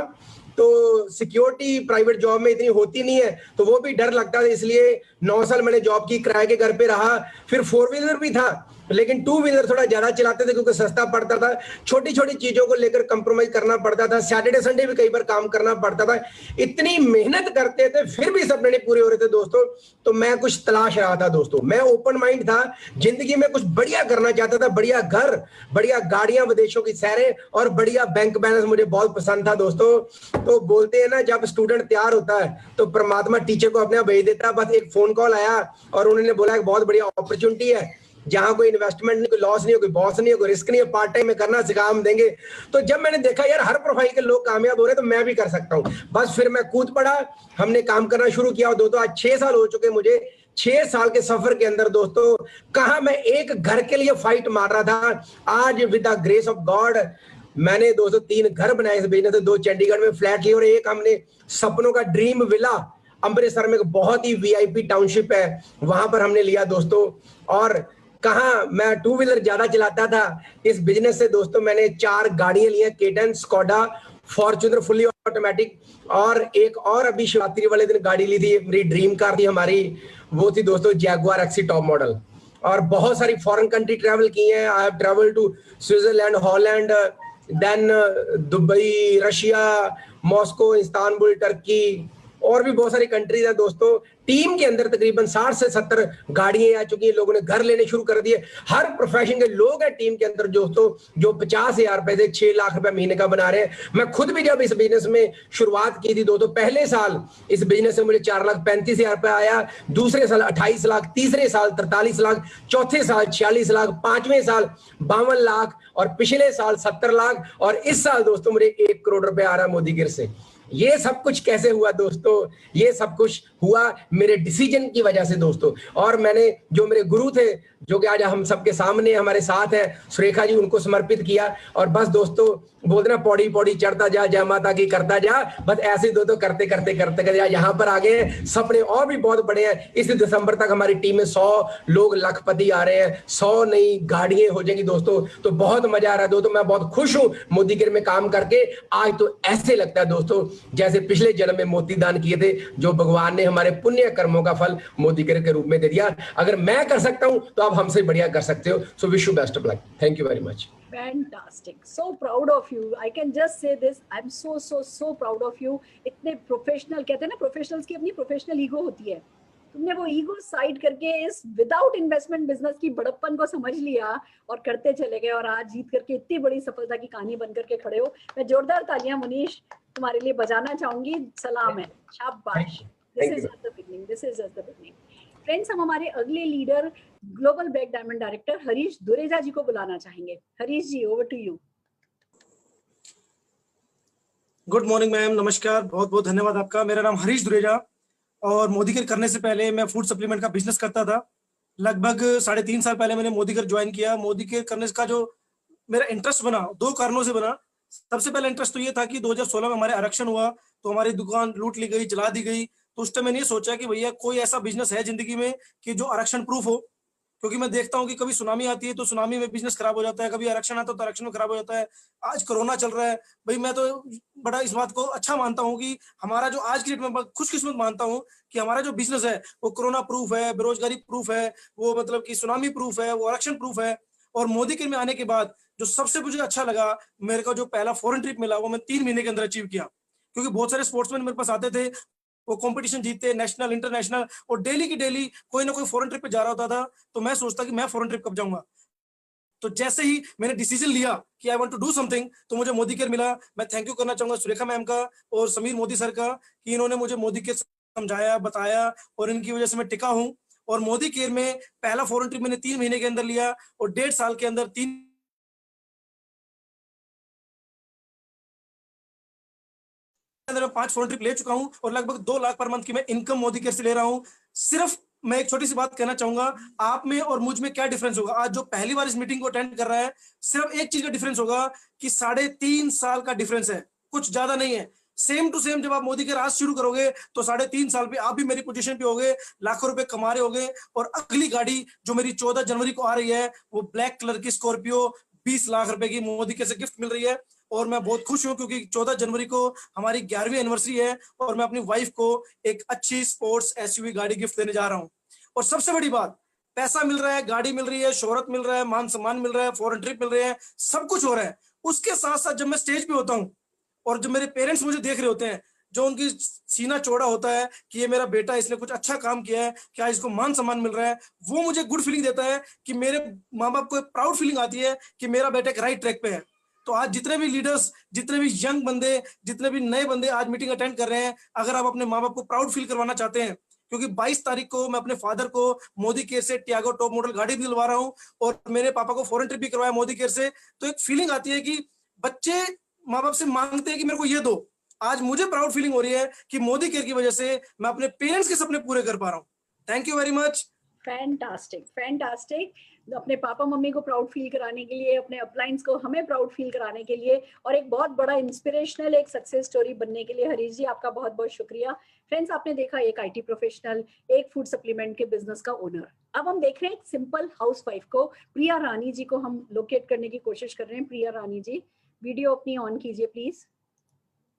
तो सिक्योरिटी प्राइवेट जॉब में इतनी होती नहीं है, तो वो भी डर लगता था। इसलिए 9 साल मैंने जॉब की, किराए के घर पे रहा, फिर 4 व्हीलर भी था लेकिन टू व्हीलर थोड़ा ज्यादा चलाते थे क्योंकि सस्ता पड़ता था, छोटी छोटी चीजों को लेकर कंप्रोमाइज करना पड़ता था, सैटरडे संडे भी कई बार काम करना पड़ता था, इतनी मेहनत करते थे फिर भी सपने नहीं पूरे हो रहे थे दोस्तों। तो मैं कुछ तलाश रहा था दोस्तों, मैं ओपन माइंड था, जिंदगी में कुछ बढ़िया करना चाहता था, बढ़िया घर, बढ़िया गाड़ियां, विदेशों की सैरें और बढ़िया बैंक बैलेंस मुझे बहुत पसंद था दोस्तों। तो बोलते हैं ना, जब स्टूडेंट तैयार होता है तो परमात्मा टीचर को अपने आप भेज देता है। बस एक फोन कॉल आया और उन्होंने बोला एक बहुत बढ़िया अपॉर्चुनिटी है जहां कोई इन्वेस्टमेंट नहीं, कोई लॉस नहीं हो, कोई बॉस नहीं हो, कोई रिस्क नहीं है, पार्ट टाइम में करना सिखा, हम देंगे। तो जब मैंने देखा यार हर प्रोफाइल के लोग कामयाब हो रहे हैं तो मैं भी कर सकता हूं, बस फिर मैं कूद पड़ा, हमने काम करना शुरू किया। और दोस्तों आज 6 साल हो चुके मुझे। 6 साल के सफर के अंदर दोस्तों कहां मैं एक घर के लिए फाइट मार रहा था, आज with the grace of God मैंने दोस्तों 3 घर बनाए इस बिजनेस से, 2 चंडीगढ़ में फ्लैट लिए और एक हमने सपनों का ड्रीम विला अमृतसर में, एक बहुत ही वीआईपी टाउनशिप है, वहां पर हमने लिया दोस्तों। और कहा मैं टू व्हीलर ज्यादा चलाता था, इस बिजनेस से दोस्तों मैंने 4 गाड़ियां ली हैं, ketone, Skoda, Fortuner fully automatic, और एक और अभी शिवरात्रि वाले दिन गाड़ी ली थी, मेरी ड्रीम कार थी हमारी, वो थी दोस्तों जैगुआर एक्सी टॉप मॉडल। और बहुत सारी फॉरेन कंट्री ट्रैवल की हैं, I have travel to Switzerland, Holland, then Dubai, Russia, Moscow, Istanbul, Turkey और भी बहुत सारी कंट्रीज है दोस्तों। टीम के अंदर तकरीबन 60 से 70 गाड़ियां आ चुकी हैं, लोगों ने घर लेने शुरू कर दिए, हर प्रोफेशन के लोग हैं टीम के अंदर दोस्तों, जो 50,000 रुपए से 6 लाख रुपए महीने का बना रहे हैं। मैं खुद भी जब इस बिजनेस में शुरुआत की थी दोस्तों, पहले साल इस बिजनेस से मुझे 4,35,000 रुपए आया, दूसरे साल 28 लाख, तीसरे साल 43 लाख, चौथे साल 46 लाख, 5वें साल 52 लाख और पिछले साल 70 लाख और इस साल दोस्तों मुझे 1 करोड़ रुपए आ रहा है मोदी गिर से। ये सब कुछ कैसे हुआ दोस्तों? ये सब कुछ हुआ मेरे डिसीजन की वजह से दोस्तों। और मैंने जो मेरे गुरु थे, जो कि आज हम सबके सामने हमारे साथ है, सुरेखा जी, उनको समर्पित किया। और बस दोस्तों बोलते ना, पौड़ी पौड़ी चढ़ता जा, जय माता की करता जा, बस ऐसे दोस्तों करते करते करते करते यहाँ पर आ गए हैं। सपने और भी बहुत बड़े हैं। इस दिसंबर तक हमारी टीम में 100 लोग लखपति आ रहे हैं, 100 नई गाड़ियां हो जाएंगी दोस्तों। तो बहुत मजा आ रहा है दोस्तों, मैं बहुत खुश हूँ मोदीगिर में काम करके। आज तो ऐसे लगता है दोस्तों जैसे पिछले जन्म में मोती दान किए थे, जो भगवान ने हमारे पुण्य कर्मों का फल मोदीगिर के रूप में दे दिया। अगर मैं कर सकता हूं तो आप हमसे बढ़िया कर सकते हो। So wish you best of luck. Thank you very much. Fantastic, so proud of you. I can just say this, I'm so proud of you. इतने प्रोफेशनल, कहते हैं ना प्रोफेशनल्स की अपनी प्रोफेशनल ईगो होती है, तुमने वो ईगो साइड करके इस विदाउट इन्वेस्टमेंट बिजनेस की बड़प्पन को समझ लिया और करते चले गए और आज जीत करके इतनी बड़ी सफलता की कहानी बन करके खड़े हो। मैं जोरदार तालियां मुनीश तुम्हारे लिए बजाना चाहूंगी। सलाम है, शाबाश। This is just the beginning, this is just the beginning. Friends, हम हमारे अगले leader, global black diamond director Harish Dureja ji को बुलाना चाहेंगे। Harish ji, over to you. Good morning ma'am, नमस्कार, बहुत बहुत धन्यवाद आपका। मेरा नाम हरीश दुरेजा और मोदीगिर करने से पहले मैं फूड सप्लीमेंट का बिजनेस करता था। लगभग 3.5 साल पहले मैंने मोदीगिर ज्वाइन किया। मोदीगिर करने का जो मेरा इंटरेस्ट बना, 2 कारणों से बना। सबसे पहला इंटरेस्ट तो ये था कि 2016 में हमारे आरक्षण हुआ तो हमारी दुकान लूट ली गई, जला दी गई। तो उस टाइम मैंने ये सोचा कि भैया कोई ऐसा बिजनेस है जिंदगी में कि जो आरक्षण प्रूफ हो, क्योंकि मैं देखता हूँ कि कभी सुनामी आती है तो सुनामी में बिजनेस खराब हो जाता है, कभी आरक्षण आता है तो आरक्षण में खराब हो जाता है। आज कोरोना चल रहा है भाई, मैं तो बड़ा इस बात को अच्छा मानता हूँ कि हमारा जो आज की डेट में खुशकिस्मत मानता हूँ कि हमारा जो बिजनेस है वो कोरोना प्रूफ है, बेरोजगारी प्रूफ है, वो मतलब कि सुनामी प्रूफ है, वो आरक्षण प्रूफ है। और मोदीगिर में आने के बाद जो सबसे मुझे अच्छा लगा, मेरे को जो पहला फॉरेन ट्रिप मिला वो मैं 3 महीने के अंदर अचीव किया। क्योंकि बहुत सारे स्पोर्ट्समैन मेरे पास आते थे, वो कंपटीशन जीतते, नेशनल इंटरनेशनल, और डेली की डेली कोई ना कोई फॉरेन ट्रिप पे जा रहा होता था। तो मैं सोचता कि मैं फॉरेन ट्रिप कब जाऊंगा। तो जैसे ही मैंने डिसीजन लिया कि I want to do something, तो मुझे मोदीगिर मिला। मैं थैंक यू करना चाहूंगा सुरेखा मैम का और समीर मोदी सर का कि इन्होंने मुझे मोदीगिर समझाया, बताया और इनकी वजह से मैं टिका हूं। और मोदीगिर में पहला फॉरेन ट्रिप मैंने 3 महीने के अंदर लिया और 1.5 साल के अंदर 5 फॉरेन ट्रिप ले चुका हूं और लगभग 2 लाख पर मंथ की मैं इनकम मोदीगिर से ले रहा हूं। सिर्फ मैं एक छोटी सी बात कहना चाहूंगा, आप में और मुझ में क्या डिफरेंस होगा। आज जो पहली बार इस मीटिंग को अटेंड कर रहा है, सिर्फ एक चीज का डिफरेंस होगा कि 3.5 साल का डिफरेंस है, कुछ ज्यादा नहीं है। सेम टू सेम जब आप मोदीगिर आज शुरू करोगे तो 3.5 साल पे आप भी मेरी पोजीशन पे होगे, लाखों रुपए कमा रहे होगे। और अगली गाड़ी जो मेरी 14 जनवरी को आ रही है, वो ब्लैक कलर की स्कॉर्पियो 20 लाख रुपए की मोदीगिर से गिफ्ट मिल रही है। और मैं बहुत खुश हूं क्योंकि 14 जनवरी को हमारी 11वीं एनिवर्सरी है और मैं अपनी वाइफ को एक अच्छी स्पोर्ट्स एसयूवी गाड़ी गिफ्ट देने जा रहा हूं। और सबसे बड़ी बात, पैसा मिल रहा है, गाड़ी मिल रही है, शोहरत मिल रहा है, मान सम्मान मिल रहा है, फॉरेन ट्रिप मिल रहे हैं, सब कुछ हो रहा है। उसके साथ साथ जब मैं स्टेज पे होता हूँ और जब मेरे पेरेंट्स मुझे देख रहे होते हैं, जो उनकी सीना चौड़ा होता है कि ये मेरा बेटा, इसने कुछ अच्छा काम किया है, क्या इसको मान सम्मान मिल रहा है, वो मुझे गुड फीलिंग देता है कि मेरे माँ बाप को एक प्राउड फीलिंग आती है कि मेरा बेटा एक राइट ट्रैक पे है। तो आज जितने भी लीडर्स, जितने भी यंग बंदे, जितने भी नए बंदे आज मीटिंग अटेंड कर रहे हैं, अगर आप अपने माँ बाप को प्राउड फील करवाना चाहते हैं, क्योंकि 22 तारीख को मैं अपने फादर को मोदी केयर से टियागो टॉप मॉडल गाड़ी भी दिलवा रहा हूँ और मेरे पापा को फॉरेन ट्रिप भी करवाया मोदी केयर से। तो एक फीलिंग आती है कि बच्चे माँ बाप से मांगते हैं कि मेरे को ये दो। आज मुझे प्राउड फीलिंग हो रही है कि मोदी केयर की वजह से मैं अपने पेरेंट्स के सपने पूरे कर पा रहा हूँ। Thank you very much. Fantastic, fantastic. अपने पापा मम्मी को प्राउड फील कराने के लिए, अपने अपलाइंस को हमें प्राउड फील कराने के लिए और एक बहुत बड़ा इंस्पिरेशनल एक सक्सेस स्टोरी बनने के लिए हरीश जी आपका बहुत बहुत शुक्रिया। फ्रेंड्स, आपने देखा एक आईटी प्रोफेशनल, एक फूड सप्लीमेंट के बिजनेस का ओनर। अब हम देख रहे हैं एक सिंपल हाउसवाइफ को, प्रिया रानी जी को हम लोकेट करने की कोशिश कर रहे हैं। प्रिया रानी जी, वीडियो अपनी ऑन कीजिए please.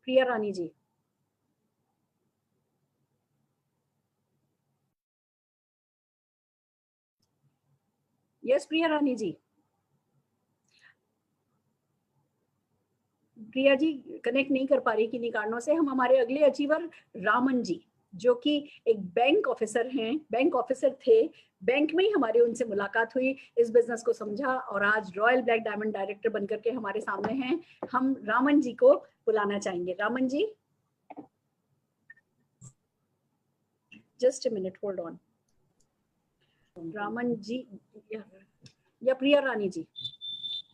Priya Rani ji, yes Priya Rani ji. Priya ji connect नहीं कर पा रही किन्हीं कारणों से। हम हमारे अगले अचीवर रामन जी, जो कि एक बैंक ऑफिसर हैं, बैंक ऑफिसर थे, बैंक में ही हमारी उनसे मुलाकात हुई, इस बिजनेस को समझा और आज रॉयल ब्लैक डायमंड डायरेक्टर बनकर के हमारे सामने हैं। हम रामन जी को बुलाना चाहेंगे। Raman ji, just a minute, hold on. Raman ji या Priya Rani ji?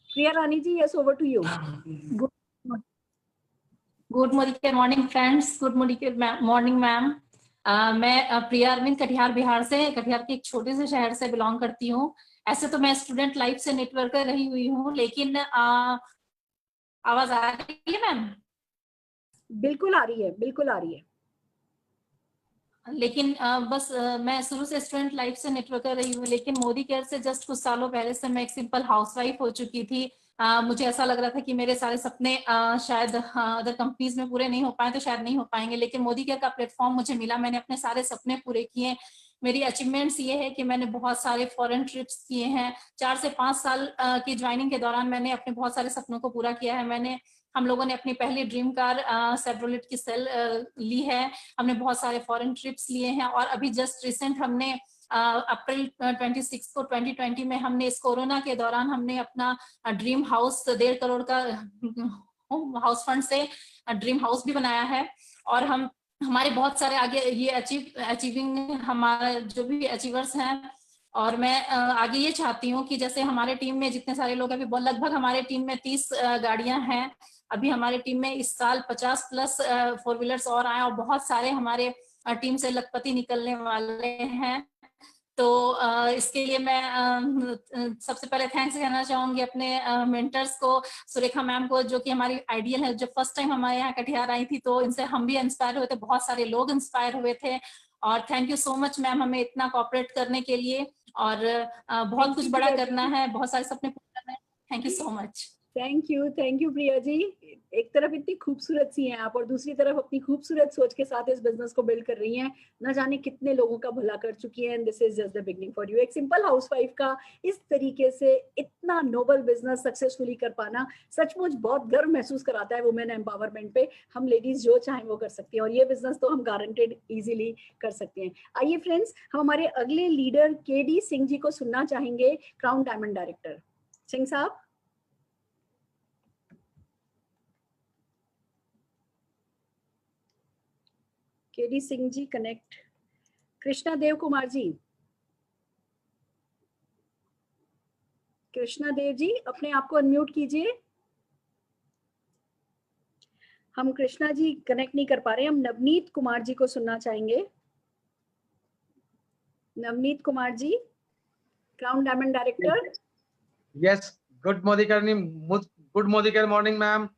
Priya Rani ji, yes, over to you. Good morning friends, good morning ma'am. मैं प्रिया अरविंद कटिहार बिहार से, कटिहार के एक छोटे से शहर से बिलोंग करती हूँ। ऐसे तो मैं स्टूडेंट लाइफ से नेटवर्क रही हुई हूँ, लेकिन आवाज आ रही है मैम? बिल्कुल आ रही है, बिल्कुल आ रही है। लेकिन बस मैं शुरू से स्टूडेंट लाइफ से नेटवर्क रही हूँ, लेकिन मोदी केयर से जस्ट कुछ सालों पहले से मैं एक सिंपल हाउसवाइफ हो चुकी थी। मुझे ऐसा लग रहा था कि मेरे सारे सपने शायद अदर कंपनीज में पूरे नहीं हो पाए तो शायद नहीं हो पाएंगे, लेकिन मोदी केयर का प्लेटफॉर्म मुझे मिला, मैंने अपने सारे सपने पूरे किए। मेरी अचीवमेंट्स ये है कि मैंने बहुत सारे फॉरेन ट्रिप्स किए हैं। 4 से 5 साल की ज्वाइनिंग के दौरान मैंने अपने बहुत सारे सपनों को पूरा किया है। हम लोगों ने अपनी पहली ड्रीम कार सेवरोलेट की सेल ली है। हमने बहुत सारे फॉरेन ट्रिप्स लिए हैं और अभी जस्ट रिसेंट हमने अप्रैल 26 को 2020 में हमने इस कोरोना के दौरान हमने अपना ड्रीम हाउस 1.5 करोड़ का हाउस फंड से ड्रीम हाउस भी बनाया है। और हमारे बहुत सारे आगे ये अचीविंग हमारा जो भी अचीवर्स हैं, और मैं आगे ये चाहती हूँ कि जैसे हमारे टीम में जितने सारे लोग अभी लगभग हमारे टीम में 30 गाड़ियां हैं। अभी हमारे टीम में इस साल 50+ 4 व्हीलर्स और आए और बहुत सारे हमारे टीम से लखपति निकलने वाले हैं। तो इसके लिए मैं सबसे पहले थैंक्स कहना चाहूंगी अपने मेंटर्स को, सुरेखा मैम को, जो कि हमारी आइडियल है। जब फर्स्ट टाइम हमारे यहाँ कटिहार आई थी तो इनसे हम भी इंस्पायर हुए थे, बहुत सारे लोग इंस्पायर हुए थे। और thank you so much ma'am हमें इतना कोऑपरेट करने के लिए। और बहुत कुछ बड़ा करना है, बहुत सारे सपने पूरे करना है। Thank you so much. Thank you Priya ji. एक तरफ इतनी खूबसूरत सी हैं आप और दूसरी तरफ अपनी खूबसूरत सोच के साथ इस बिजनेस को बिल्ड कर रही हैं। न जाने कितने लोगों का भला कर चुकी हैं। This is just the beginning for you. एक सिंपल हाउसवाइफ का इस तरीके से इतना नोबल बिजनेस सक्सेसफुली कर पाना सचमुच बहुत गर्व महसूस कराता है वुमेन एम्पावरमेंट पे। हम लेडीज जो चाहें वो कर सकती हैं और ये बिजनेस तो हम गारंटेड इजीली कर सकते हैं। आइए फ्रेंड्स, हम हमारे अगले लीडर केडी सिंह जी को सुनना चाहेंगे, क्राउन डायमंड डायरेक्टर। सिंह साहब, केडी सिंह जी कनेक्ट। कृष्णा देव कुमार जी, कृष्णा देव जी अपने आप को अनम्यूट कीजिए। हम कृष्णा जी कनेक्ट नहीं कर पा रहे। हम नवनीत कुमार जी को सुनना चाहेंगे। Navneet Kumar ji, crown diamond director. Yes, good Modi morning ma'am.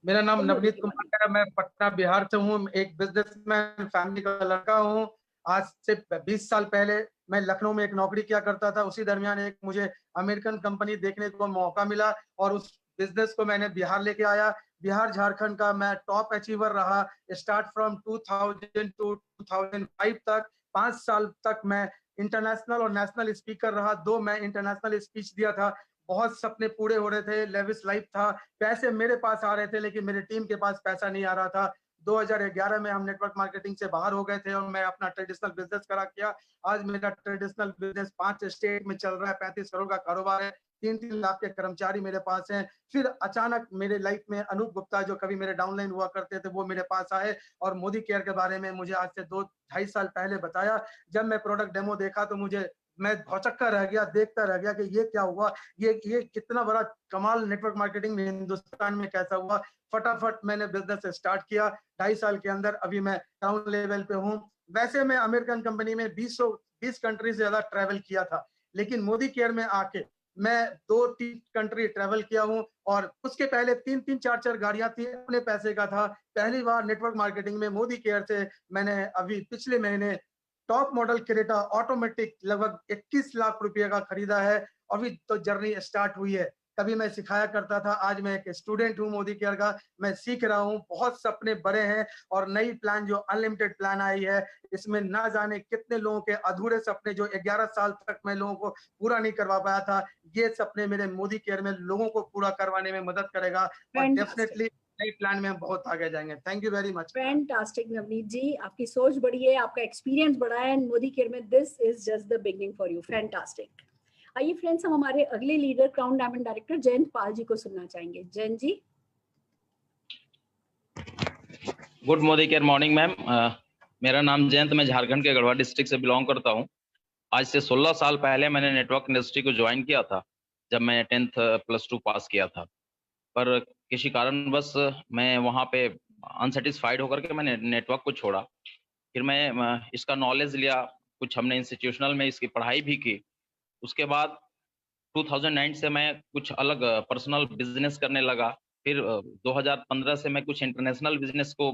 मेरा नाम नवनीत कुमार है, मैं पटना बिहार से हूँ। एक बिजनेसमैन फैमिली का लड़का हूँ। आज से 20 साल पहले मैं लखनऊ में एक नौकरी किया करता था। उसी दरमियान एक मुझे अमेरिकन कंपनी देखने को मौका मिला और उस बिजनेस को मैंने बिहार लेके आया। बिहार झारखंड का मैं टॉप अचीवर रहा। स्टार्ट फ्रॉम 2000 टू 2005 तक 5 साल तक मैं इंटरनेशनल और नेशनल स्पीकर रहा, 2 मैं इंटरनेशनल स्पीच दिया था। बहुत सपने पूरे हो रहे थे, लेविश लाइफ था, पैसे मेरे पास आ रहे थे लेकिन मेरी टीम के पास पैसा नहीं आ रहा था। 2011 में हम नेटवर्क मार्केटिंग से बाहर हो गए थे और मैं अपना ट्रेडिशनल बिजनेस करा किया। आज मेरा ट्रेडिशनल बिजनेस 5 स्टेट में चल रहा है, 35 करोड़ का कारोबार है, 3-3 लाख के कर्मचारी मेरे पास हैं। फिर अचानक मेरे लाइफ में अनूप गुप्ता जो कभी मेरे डाउनलाइन हुआ करते थे वो मेरे पास आए और मोदी केयर के बारे में मुझे आज से 2-2.5 साल पहले बताया। जब मैं प्रोडक्ट डेमो देखा तो मैं भौचक्का रह गया, देखता रह गया कि ये क्या हुआ, ये कितना बड़ा कमाल नेटवर्क मार्केटिंग में हिंदुस्तान में कैसा हुआ। फटाफट मैंने बिजनेस स्टार्ट किया, 2.5 साल के अंदर अभी मैं टाउन लेवल पे हूँ। वैसे मैं अमेरिकन कंपनी में 20 कंट्री से ज्यादा ट्रैवल किया था, लेकिन मोदी केयर में आके मैं 2-3 कंट्री ट्रैवल किया हूँ और उसके पहले 3-3 4-4 गाड़ियां थी, अपने पैसे का था। पहली बार नेटवर्क मार्केटिंग में मोदी केयर से मैंने अभी पिछले महीने टॉप मॉडल क्रेटा ऑटोमेटिक लगभग 21 लाख रुपए का खरीदा है। अभी तो जर्नी स्टार्ट हुई है। कभी मैं सिखाया करता था, आज मैं एक स्टूडेंट हूँ मोदी केयर का, मैं सीख रहा हूँ। बहुत सपने बड़े हैं और नई प्लान जो अनलिमिटेड प्लान आई है, इसमें ना जाने कितने लोगों के अधूरे सपने जो 11 साल तक मैं लोगों को पूरा नहीं करवा पाया था, ये सपने मेरे मोदी केयर में लोगों को पूरा करवाने में मदद करेगा और डेफिनेटली नई प्लान में हम बहुत आगे जाएंगे। Thank you very much. Fantastic Navneet ji, आपकी सोच बड़ी है, आपका एक्सपीरियंस बड़ा है मोदी केयर में। This is just the beginning for you. Fantastic. आइए फ्रेंड्स, हम हमारे अगले leader crown diamond director Jayant Pal ji को सुनना चाहेंगे। Jayant ji. Good Modi care morning ma'am. मेरा नाम जयंत, मैं झारखंड के गढ़वा डिस्ट्रिक्ट से बिलोंग करता हूँ। आज से 16 साल पहले मैंने नेटवर्क इंडस्ट्री को ज्वाइन किया था जब मैं 10th +2 पास किया था, पर किसी कारणवश मैं वहाँ पे अनसेटिस्फाइड होकर के मैंने नेटवर्क को छोड़ा। फिर मैं इसका नॉलेज लिया, कुछ हमने इंस्टीट्यूशनल में इसकी पढ़ाई भी की। उसके बाद 2009 से मैं कुछ अलग पर्सनल बिजनेस करने लगा। फिर 2015 से मैं कुछ इंटरनेशनल बिजनेस को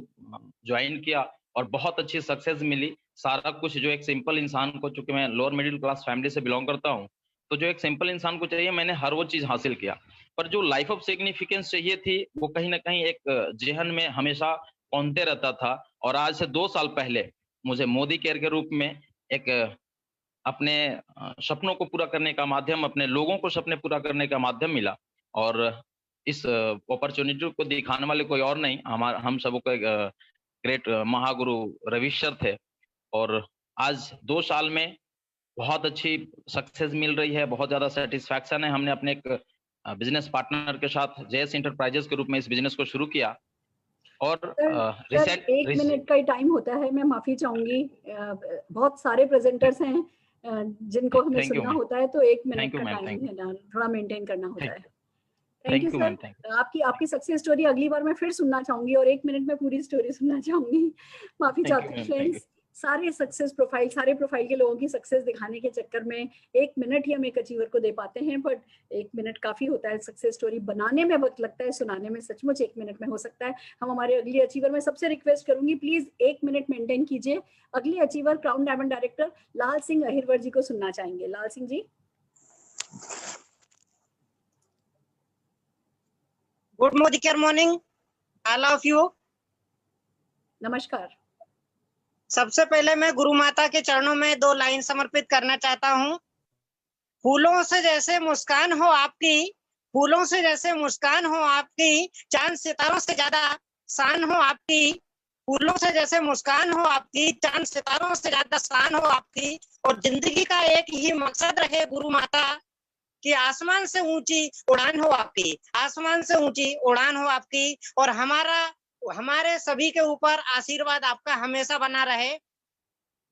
ज्वाइन किया और बहुत अच्छी सक्सेस मिली। सारा कुछ जो एक सिंपल इंसान को, चूंकि मैं लोअर मिडिल क्लास फैमिली से बिलोंग करता हूँ, तो जो एक सिंपल इंसान को चाहिए मैंने हर वो चीज हासिल किया। पर जो लाइफ ऑफ सिग्निफिकेंस चाहिए थी वो कहीं ना कहीं एक जहन में हमेशा कौंधते रहता था। और आज से 2 साल पहले मुझे मोदी केयर के रूप में एक अपने सपनों को पूरा करने का माध्यम, अपने लोगों को सपने पूरा करने का माध्यम मिला। और इस अपॉर्चुनिटी को दिखाने वाले कोई और नहीं, हम सबों का ग्रेट महागुरु रविशर थे। और आज 2 साल में बहुत अच्छी सक्सेस मिल रही है, बहुत ज्यादा सेटिस्फैक्शन है। हमने अपने एक बिजनेस पार्टनर के साथ जेएस इंटरप्राइजेस के रूप में इस बिजनेस को शुरू किया। और रिसेंट 1 मिनट का ही टाइम होता है, मैं माफी चाहूंगी, बहुत सारे प्रेजेंटर्स हैं जिनको हमें सुनना होता है, तो 1 मिनट का टाइम है ना, थोड़ा मेंटेन करना होता है। Thank you sir. आपकी सक्सेस स्टोरी अगली बार मैं फिर सुनना चाहूंगी और 1 मिनट में पूरी स्टोरी सुनना चाहूंगी। माफी चाहती हूँ फ्रेंड्स। सारे सक्सेस प्रोफाइल, सारे प्रोफाइल के लोगों की सक्सेस दिखाने के चक्कर में 1 मिनट ही हम एक अचीवर को दे पाते हैं, बट 1 मिनट काफी होता है। सक्सेस स्टोरी बनाने में वक्त लगता है, सुनाने में सचमुच 1 मिनट में हो सकता है। हम हमारे अगले अचीवर में सबसे रिक्वेस्ट करूंगी, प्लीज 1 मिनट मेंटेन कीजिए। अगले achiever crown diamond director Lal Singh Ahirwar ji को सुनना चाहेंगे। Lal Singh ji. Good Modi care morning all of you. नमस्कार। सबसे पहले मैं गुरु माता के चरणों में 2 लाइन समर्पित करना चाहता हूँ। फूलों से जैसे मुस्कान हो आपकी, फूलों से जैसे मुस्कान हो आपकी, चांद सितारों से ज्यादा शान हो आपकी। फूलों से जैसे मुस्कान हो आपकी, चांद सितारों से ज्यादा शान हो आपकी। और जिंदगी का एक ही मकसद रहे गुरु माता कि आसमान से ऊंची उड़ान हो आपकी, आसमान से ऊंची उड़ान हो आपकी। और हमारे सभी के ऊपर आशीर्वाद आपका हमेशा बना रहे।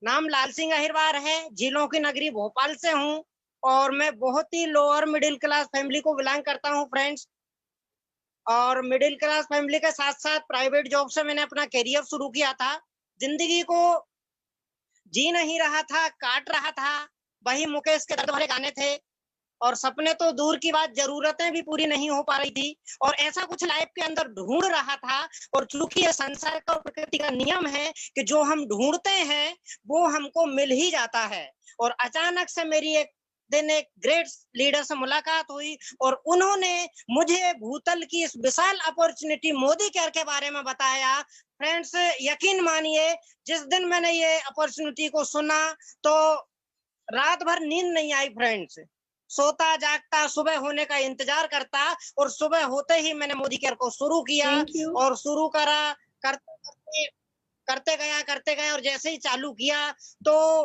नाम लाल सिंह अहिरवार है, झीलों की नगरी भोपाल से हूँ और मैं बहुत ही लोअर मिडिल क्लास फैमिली को बिलोंग करता हूँ फ्रेंड्स। और मिडिल क्लास फैमिली के साथ साथ प्राइवेट जॉब से मैंने अपना करियर शुरू किया था। जिंदगी को जी नहीं रहा था, काट रहा था। वही मुकेश के दर्द भरे गाने थे और सपने तो दूर की बात, जरूरतें भी पूरी नहीं हो पा रही थी। और ऐसा कुछ लाइफ के अंदर ढूंढ रहा था। और चूंकि ये संसार का, प्रकृति का नियम है कि जो हम ढूंढते हैं वो हमको मिल ही जाता है। और अचानक से मेरी एक ग्रेट लीडर से मुलाकात हुई और उन्होंने मुझे भूतल की इस विशाल अपॉर्चुनिटी मोदी केयर के बारे में बताया। फ्रेंड्स, यकीन मानिए, जिस दिन मैंने ये अपॉर्चुनिटी को सुना तो रात भर नींद नहीं आई फ्रेंड्स, सोता जागता, सुबह होने का इंतजार करता, और सुबह होते ही मैंने मोदी केयर को शुरू किया Thank you. और शुरू करा, करते गए और जैसे ही चालू किया तो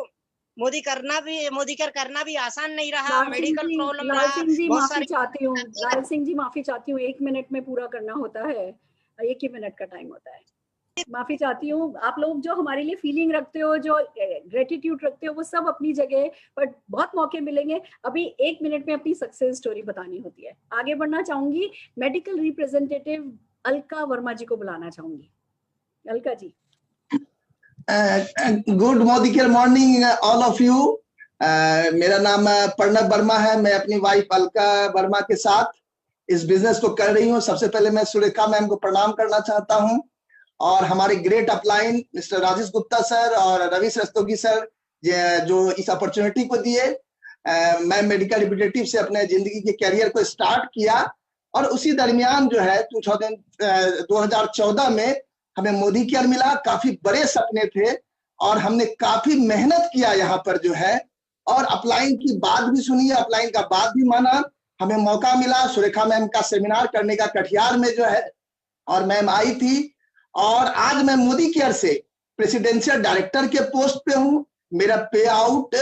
मोदी केयर करना भी आसान नहीं रहा। मेडिकल प्रॉब्लम लाल रहा, सिंह जी बहुत माफी सारी चाहती हूँ, लाल सिंह जी माफी चाहती हूँ, 1 मिनट में पूरा करना होता है, 1 ही मिनट का टाइम होता है, माफी चाहती हूँ। आप लोग जो हमारे लिए फीलिंग रखते हो, जो ग्रेटिट्यूड रखते हो, वो सब अपनी जगह, बट बहुत मौके मिलेंगे। अभी 1 मिनट में अपनी सक्सेस स्टोरी बतानी होती है। आगे बढ़ना चाहूंगी, मेडिकल रिप्रेजेंटेटिव अलका वर्मा जी को बुलाना चाहूंगी। Alka ji. Good Modi care morning all of you. मेरा नाम प्रणब वर्मा है। मैं अपनी वाइफ अलका वर्मा के साथ इस बिजनेस को कर रही हूँ। सबसे पहले मैं सुरेखा मैम को प्रणाम करना चाहता हूँ और हमारे great upline mister Rajesh Gupta sir और रवि रस्तोगी सर जो इस अपॉर्चुनिटी को दिए। मैं मेडिकल रिप्रेजेंटेटिव से अपने जिंदगी के कैरियर को स्टार्ट किया और उसी दरमियान जो है 2014 में हमें मोदी केयर मिला। काफी बड़े सपने थे और हमने काफी मेहनत किया यहाँ पर जो है, और अपलाइन की बात भी सुनी, अपलाइन का बात भी माना। हमें मौका मिला सुरेखा मैम का सेमिनार करने का कटिहार में जो है, और मैम आई थी और आज मैं मोदी केयर से प्रेसिडेंशियल डायरेक्टर के पोस्ट पे हूँ। मेरा पे आउट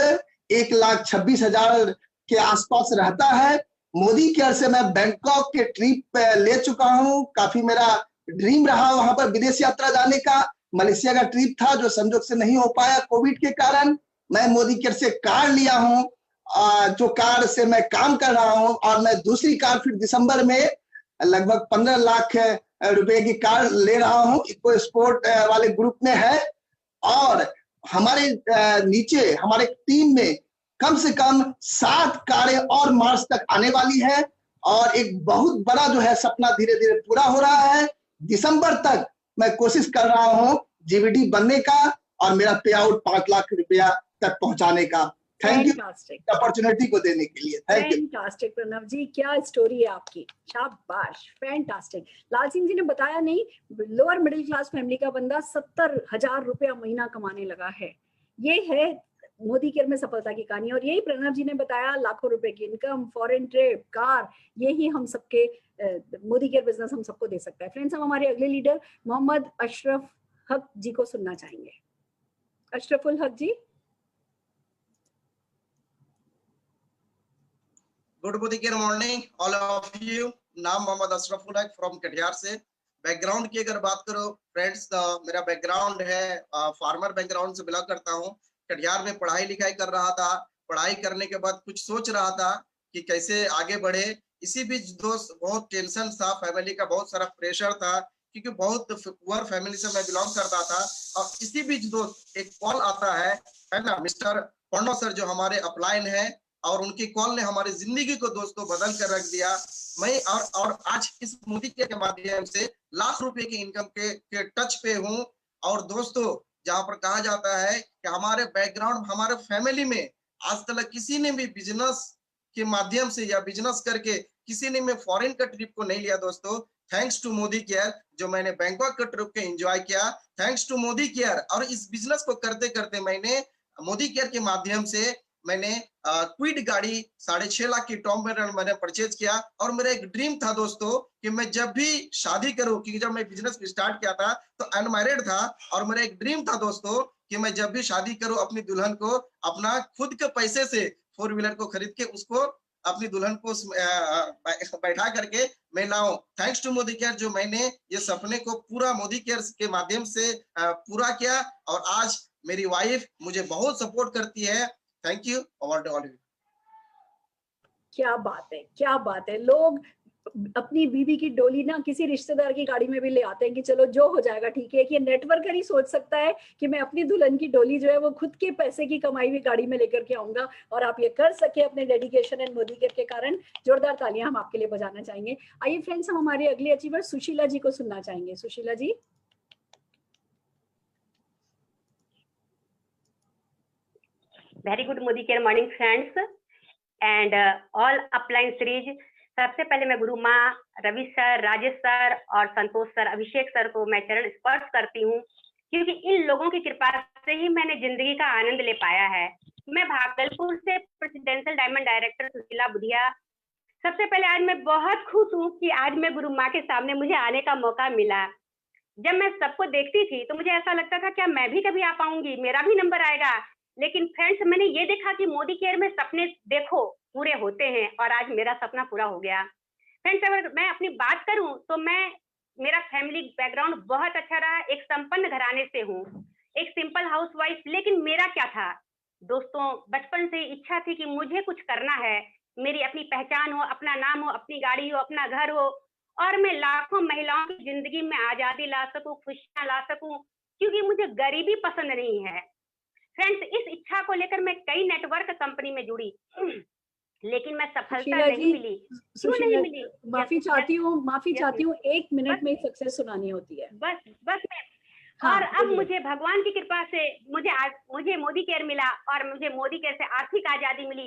1,26,000 के आसपास रहता है। मोदी केयर से मैं बैंकॉक के ट्रिप ले चुका हूँ। काफी मेरा ड्रीम रहा वहां पर विदेश यात्रा जाने का। मलेशिया का ट्रिप था जो संजोग से नहीं हो पाया कोविड के कारण। मैं मोदी केयर से कार लिया हूँ, जो कार से मैं काम कर रहा हूँ, और मैं दूसरी कार फिर दिसंबर में लगभग 15 लाख रुपए की कार ले रहा हूँ। इको स्पोर्ट वाले ग्रुप में है और हमारे नीचे हमारे टीम में कम से कम 7 कारें और मार्च तक आने वाली है और एक बहुत बड़ा जो है सपना धीरे धीरे पूरा हो रहा है। दिसंबर तक मैं कोशिश कर रहा हूँ जीवीडी बनने का और मेरा पे आउट 5 लाख रुपया तक पहुंचाने का। थैंक यू अपॉर्चुनिटी को देने के लिए। Thank you. फैंटास्टिक प्रणव जी, क्या स्टोरी है आपकी, शाबाश, फैंटास्टिक। लाल सिंह जी ने बताया नहीं, लोअर मिडिल क्लास फैमिली का बंदा 70,000 रुपया महीना कमाने लगा है। ये है मोदी केयर में सफलता की कहानी। और यही प्रणव जी ने बताया, लाखों रुपए की इनकम, फॉरेन ट्रिप, कार, यही हम सबके मोदी केयर बिजनेस हम सबको दे सकता है। फ्रेंड्स, हम हमारे अगले लीडर मोहम्मद अशरफ हक जी को सुनना चाहेंगे। Ashraful Haq ji. Good Modi care morning all of you. नाम मोहम्मद अशरफुल हक फ्रॉम कटिहार से। बैकग्राउंड की अगर बात करो फ्रेंड्स, मेरा बैकग्राउंड है फार्मर बैकग्राउंड से बिलोंग करता हूँ। कटिहार में पढ़ाई लिखाई कर रहा था। पढ़ाई करने के बाद कुछ सोच रहा था कि कैसे आगे बढ़े। इसी बीच दोस्त बहुत टेंशन था, फैमिली का बहुत सारा प्रेशर था क्योंकि बहुत पुअर फैमिली से मैं बिलोंग करता था। और इसी बीच दोस्त एक कॉल आता है ना, मिस्टर प्रणव सर जो हमारे अपलाइन है, और उनकी कॉल ने हमारी जिंदगी को दोस्तों बदल कर रख दिया। मैं और आज इस मोदी केयर के माध्यम से लाख रुपए की इनकम के टच पे हूँ। और दोस्तों, जहां पर कहा जाता है कि हमारे बैकग्राउंड, हमारे फैमिली में आज तक किसी ने भी बिजनेस के माध्यम से या बिजनेस करके किसी ने मैं फॉरेन का ट्रिप को नहीं लिया दोस्तों। थैंक्स टू मोदी केयर जो मैंने बैंकॉक का ट्रिप के एंजॉय किया। Thanks to Modicare. और इस बिजनेस को करते करते मैंने मोदी केयर के माध्यम से मैंने क्विड गाड़ी 6.5 लाख की टॉप मॉडल मैंने परचेज किया। और मेरा एक ड्रीम था दोस्तों कि मैं जब भी शादी करूं, क्योंकि जब मैं बिजनेस स्टार्ट किया था तो अनमैरिड था, और मेरा एक ड्रीम था दोस्तों कि मैं जब भी शादी करूं अपनी दुल्हन को अपना खुद के पैसे से 4 व्हीलर को खरीद के उसको अपनी दुल्हन को बैठा करके मैं लाऊं। थैंक्स टू मोदी केयर जो मैंने ये सपने को पूरा मोदी केयर के माध्यम से पूरा किया, और आज मेरी वाइफ मुझे बहुत सपोर्ट करती है। Thank you all of you. क्या बात है, क्या बात है। लोग अपनी बीवी की डोली ना किसी रिश्तेदार की गाड़ी में भी ले आते हैं कि चलो जो हो जाएगा ठीक है। कि नेटवर्कर ही सोच सकता है कि मैं अपनी दुल्हन की डोली जो है वो खुद के पैसे की कमाई हुई गाड़ी में लेकर के आऊंगा, और आप ये कर सके अपने डेडिकेशन एंड मोदी केयर के कारण। जोरदार तालियां हम आपके लिए बजाना चाहेंगे। आइए फ्रेंड्स, हम हमारे अगले अचीवर सुशीला जी को सुनना चाहेंगे। Sushila ji. Very good Modi care morning friends and all upline series. सबसे पहले मैं गुरु माँ, रवि सर, राजेश सर और संतोष सर, अभिषेक सर को मैं चरण स्पर्श करती हूँ, क्योंकि इन लोगों की कृपा से ही मैंने जिंदगी का आनंद ले पाया है। मैं भागलपुर से presidential diamond director Sushila Budhia. सबसे पहले आज मैं बहुत खुश हूँ कि आज मैं गुरु माँ के सामने मुझे आने का मौका मिला। जब मैं सबको देखती थी तो मुझे ऐसा लगता था क्या मैं भी कभी आ पाऊंगी, मेरा भी नंबर आएगा। लेकिन फ्रेंड्स, मैंने ये देखा कि मोदी केयर में सपने देखो पूरे होते हैं और आज मेरा सपना पूरा हो गया। फ्रेंड्स, अगर मैं अपनी बात करूं तो मेरा फैमिली बैकग्राउंड बहुत अच्छा रहा। एक संपन्न घराने से हूँ, एक सिंपल हाउसवाइफ। लेकिन मेरा क्या था दोस्तों, बचपन से इच्छा थी कि मुझे कुछ करना है, मेरी अपनी पहचान हो, अपना नाम हो, अपनी गाड़ी हो, अपना घर हो और मैं लाखों महिलाओं की जिंदगी में आजादी ला सकूं, खुशियां ला सकूं, क्योंकि मुझे गरीबी पसंद नहीं है। फ्रेंड्स, इस इच्छा को लेकर मैं कई नेटवर्क कंपनी में जुड़ी, लेकिन मैं सफलता नहीं मिली। क्यों नहीं मिली? माफी चाहती हूँ 1 मिनट में सक्सेस सुनानी होती है। बस हाँ, और अब मुझे भगवान की कृपा से मुझे मोदी केयर मिला और मुझे मोदी केयर से आर्थिक आजादी मिली।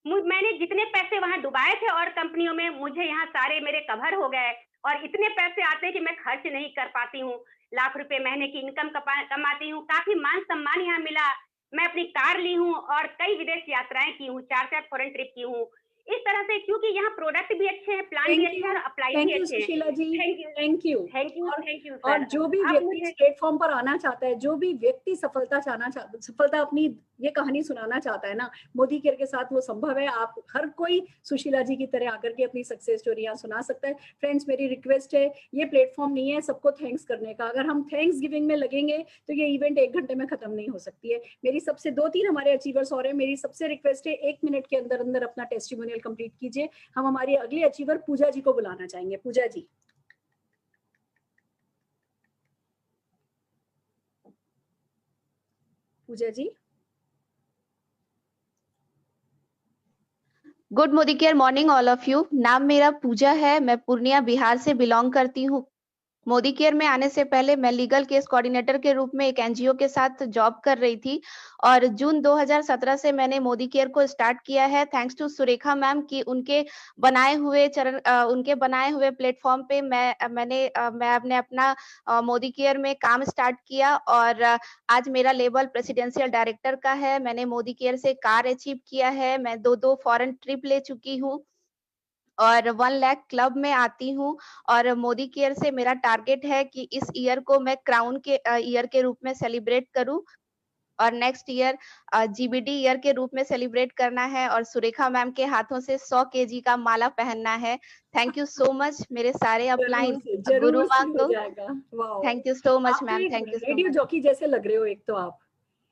मैंने जितने पैसे वहां डुबाए थे और कंपनियों में, मुझे यहाँ सारे मेरे कवर हो गए और इतने पैसे आते हैं कि मैं खर्च नहीं कर पाती हूँ। लाख रुपए महीने की इनकम कमाती हूँ, काफी मान सम्मान यहाँ मिला। मैं अपनी कार ली हूँ और कई विदेश यात्राएं की हूँ, 4 फॉरेन ट्रिप की हूँ। इस तरह से, क्योंकि यहाँ प्रोडक्ट भी अच्छे हैं, प्लान भी अच्छे हैं और अप्लाई भी अच्छे हैं। सुशीला जी, थैंक यू। और जो भी व्यक्ति इस प्लेटफॉर्म पर आना चाहता है, जो भी व्यक्ति सफलता अपनी ये कहानी सुनाना चाहता है ना, मोदी केयर के साथ वो संभव है। आप हर कोई सुशीला जी की तरह आकर के अपनी सक्सेस स्टोरी यहाँ सुना सकता है। फ्रेंड्स, मेरी रिक्वेस्ट है, ये प्लेटफॉर्म नहीं है सबको थैंक्स करने का। अगर हम थैंक्स गिविंग में लगेंगे तो ये इवेंट 1 घंटे में खत्म नहीं हो सकती है। मेरी सबसे 2-3 हमारे अचीवर्स और हैं, मेरी सबसे रिक्वेस्ट है 1 मिनट के अंदर अंदर अपना टेस्टिमोनियल कंप्लीट कीजिए। हम हमारी अगली अचीवर पूजा जी को बुलाना चाहेंगे। Pooja ji. Pooja ji. Good Modi care morning all of you. नाम मेरा पूजा है, मैं पूर्णिया बिहार से बिलोंग करती हूँ। मोदी केयर में आने से पहले मैं लीगल केस कोऑर्डिनेटर के रूप में एक एनजीओ के साथ जॉब कर रही थी और जून 2017 से मैंने मोदी केयर को स्टार्ट किया है। थैंक्स टू सुरेखा मैम की उनके बनाए हुए प्लेटफॉर्म पे मैंने अपना मोदी केयर में काम स्टार्ट किया और आज मेरा लेवल प्रेसिडेंशियल डायरेक्टर का है। मैंने मोदी केयर से कार अचीव किया है, मैं 2 फॉरेन ट्रिप ले चुकी हूँ और 1 लाख क्लब में आती हूँ और मोदी केयर से मेरा टारगेट है कि इस ईयर को मैं क्राउन के ईयर के रूप में सेलिब्रेट करूँ और नेक्स्ट ईयर जीबीडी ईयर के रूप में सेलिब्रेट करना है और सुरेखा मैम के हाथों से 100 केजी का माला पहनना है। थैंक यू सो मच मेरे सारे अपलाइन गुरु माँ को। Thank you so much ma'am, thank you. Radio jockey जैसे लग रहे हो एक तो आप,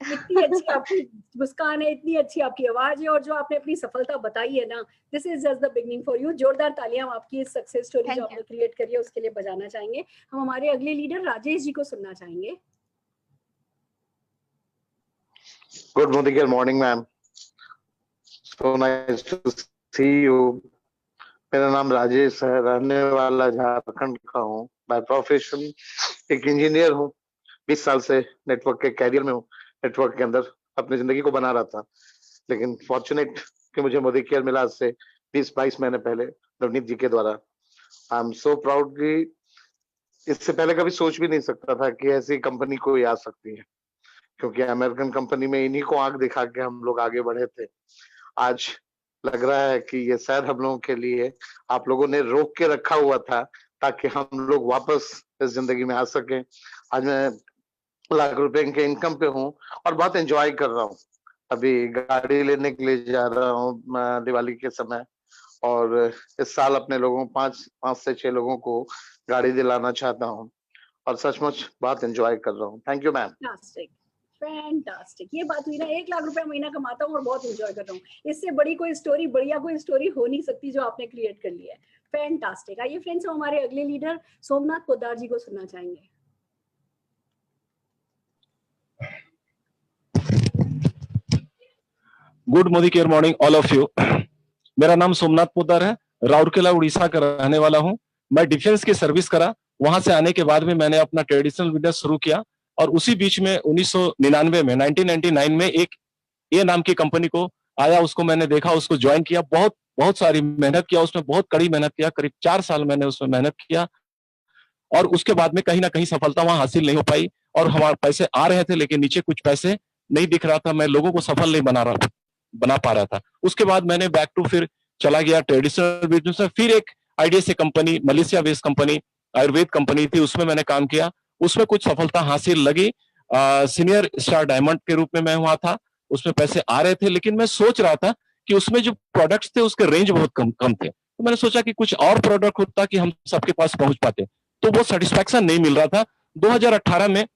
इतनी अच्छी आपकी मुस्कान है, इतनी अच्छी आपकी आवाज है और जो आपने अपनी सफलता बताई है ना, this is just the beginning for you. जोरदार तालियां आपकी इस सक्सेस स्टोरी जो आपने क्रिएट करी है उसके लिए बजाना चाहेंगे। हम हमारे अगले लीडर राजेश जी को सुनना चाहेंगे। Good Modi care morning ma'am, so nice to see you. मेरा नाम राजेश है, रहने वाला झारखंड का हूँ। बाय प्रोफेशन एक इंजीनियर हूँ। 20 साल से नेटवर्क के कैरियर में हूँ। नेटवर्क के अंदर अपनी जिंदगी को बना रहा था, लेकिन फॉर्चुनेट कि मुझे मोदी केयर मिला आज से 20-22 महीने पहले नवनीत जी के द्वारा। आई एम सो प्राउड कि इससे पहले कभी सोच भी नहीं सकता था कि ऐसी कंपनी कोई आ सकती है, क्योंकि अमेरिकन कंपनी में इन्हीं को आंख दिखा के हम लोग आगे बढ़े थे। आज लग रहा है कि ये शायद हम लोगों के लिए आप लोगों ने रोक के रखा हुआ था ताकि हम लोग वापस इस जिंदगी में आ सके। आज मैं लाख रुपए के इनकम पे हूँ और बहुत एंजॉय कर रहा हूँ। अभी गाड़ी लेने के लिए जा रहा हूँ दिवाली के समय और इस साल अपने लोगों 5 से 6 लोगों को गाड़ी दिलाना चाहता हूँ और सचमुच बहुत एंजॉय कर रहा हूँ। Thank you ma'am. फैंटास्टिक। ये बात हुई ना, 1 लाख रुपए महीना कमाता हूँ और बहुत एंजॉय कर रहा हूँ। इससे बढ़िया कोई स्टोरी हो नहीं सकती जो आपने क्रिएट कर लिया है। फैंटास्टिक। आइए फ्रेंड्स, हम हमारे अगले लीडर सोमनाथ पोद्दार जी को सुनना चाहेंगे। Good Modi care morning all of you. मेरा नाम सोमनाथ पोद्दार है, राउरकेला उड़ीसा का रहने वाला हूँ। मैं डिफेंस की सर्विस करा, वहां से आने के बाद में मैंने अपना ट्रेडिशनल बिजनेस शुरू किया और उसी बीच में 1999 में एक ए नाम की कंपनी को आया, उसको मैंने देखा, उसको ज्वाइन किया। बहुत सारी मेहनत किया उसमें, बहुत कड़ी मेहनत किया। करीब 4 साल मैंने उसमें मेहनत किया और उसके बाद में कहीं ना कहीं सफलता वहां हासिल नहीं हो पाई और हमारे पैसे आ रहे थे लेकिन नीचे कुछ पैसे नहीं दिख रहा था, मैं लोगों को सफल नहीं बना पा रहा था। उसके बाद मैंने बैक टू फिर चला गया ट्रेडिशनल बिजनेस में। फिर एक आइडिया से company, Malaysia based company, Ayurveda company थी, उसमें मैंने काम किया, उसमें कुछ सफलता हासिल लगी। सीनियर स्टार डायमंड के रूप में मैं वहां था, उसमें पैसे आ रहे थे, लेकिन मैं सोच रहा था कि उसमें जो प्रोडक्ट्स थे उसके रेंज बहुत कम थे। तो मैंने सोचा कि कुछ और प्रोडक्ट होता कि हम सबके पास पहुंच पाते, तो वो सेटिस्फैक्शन नहीं मिल रहा था। 2018 में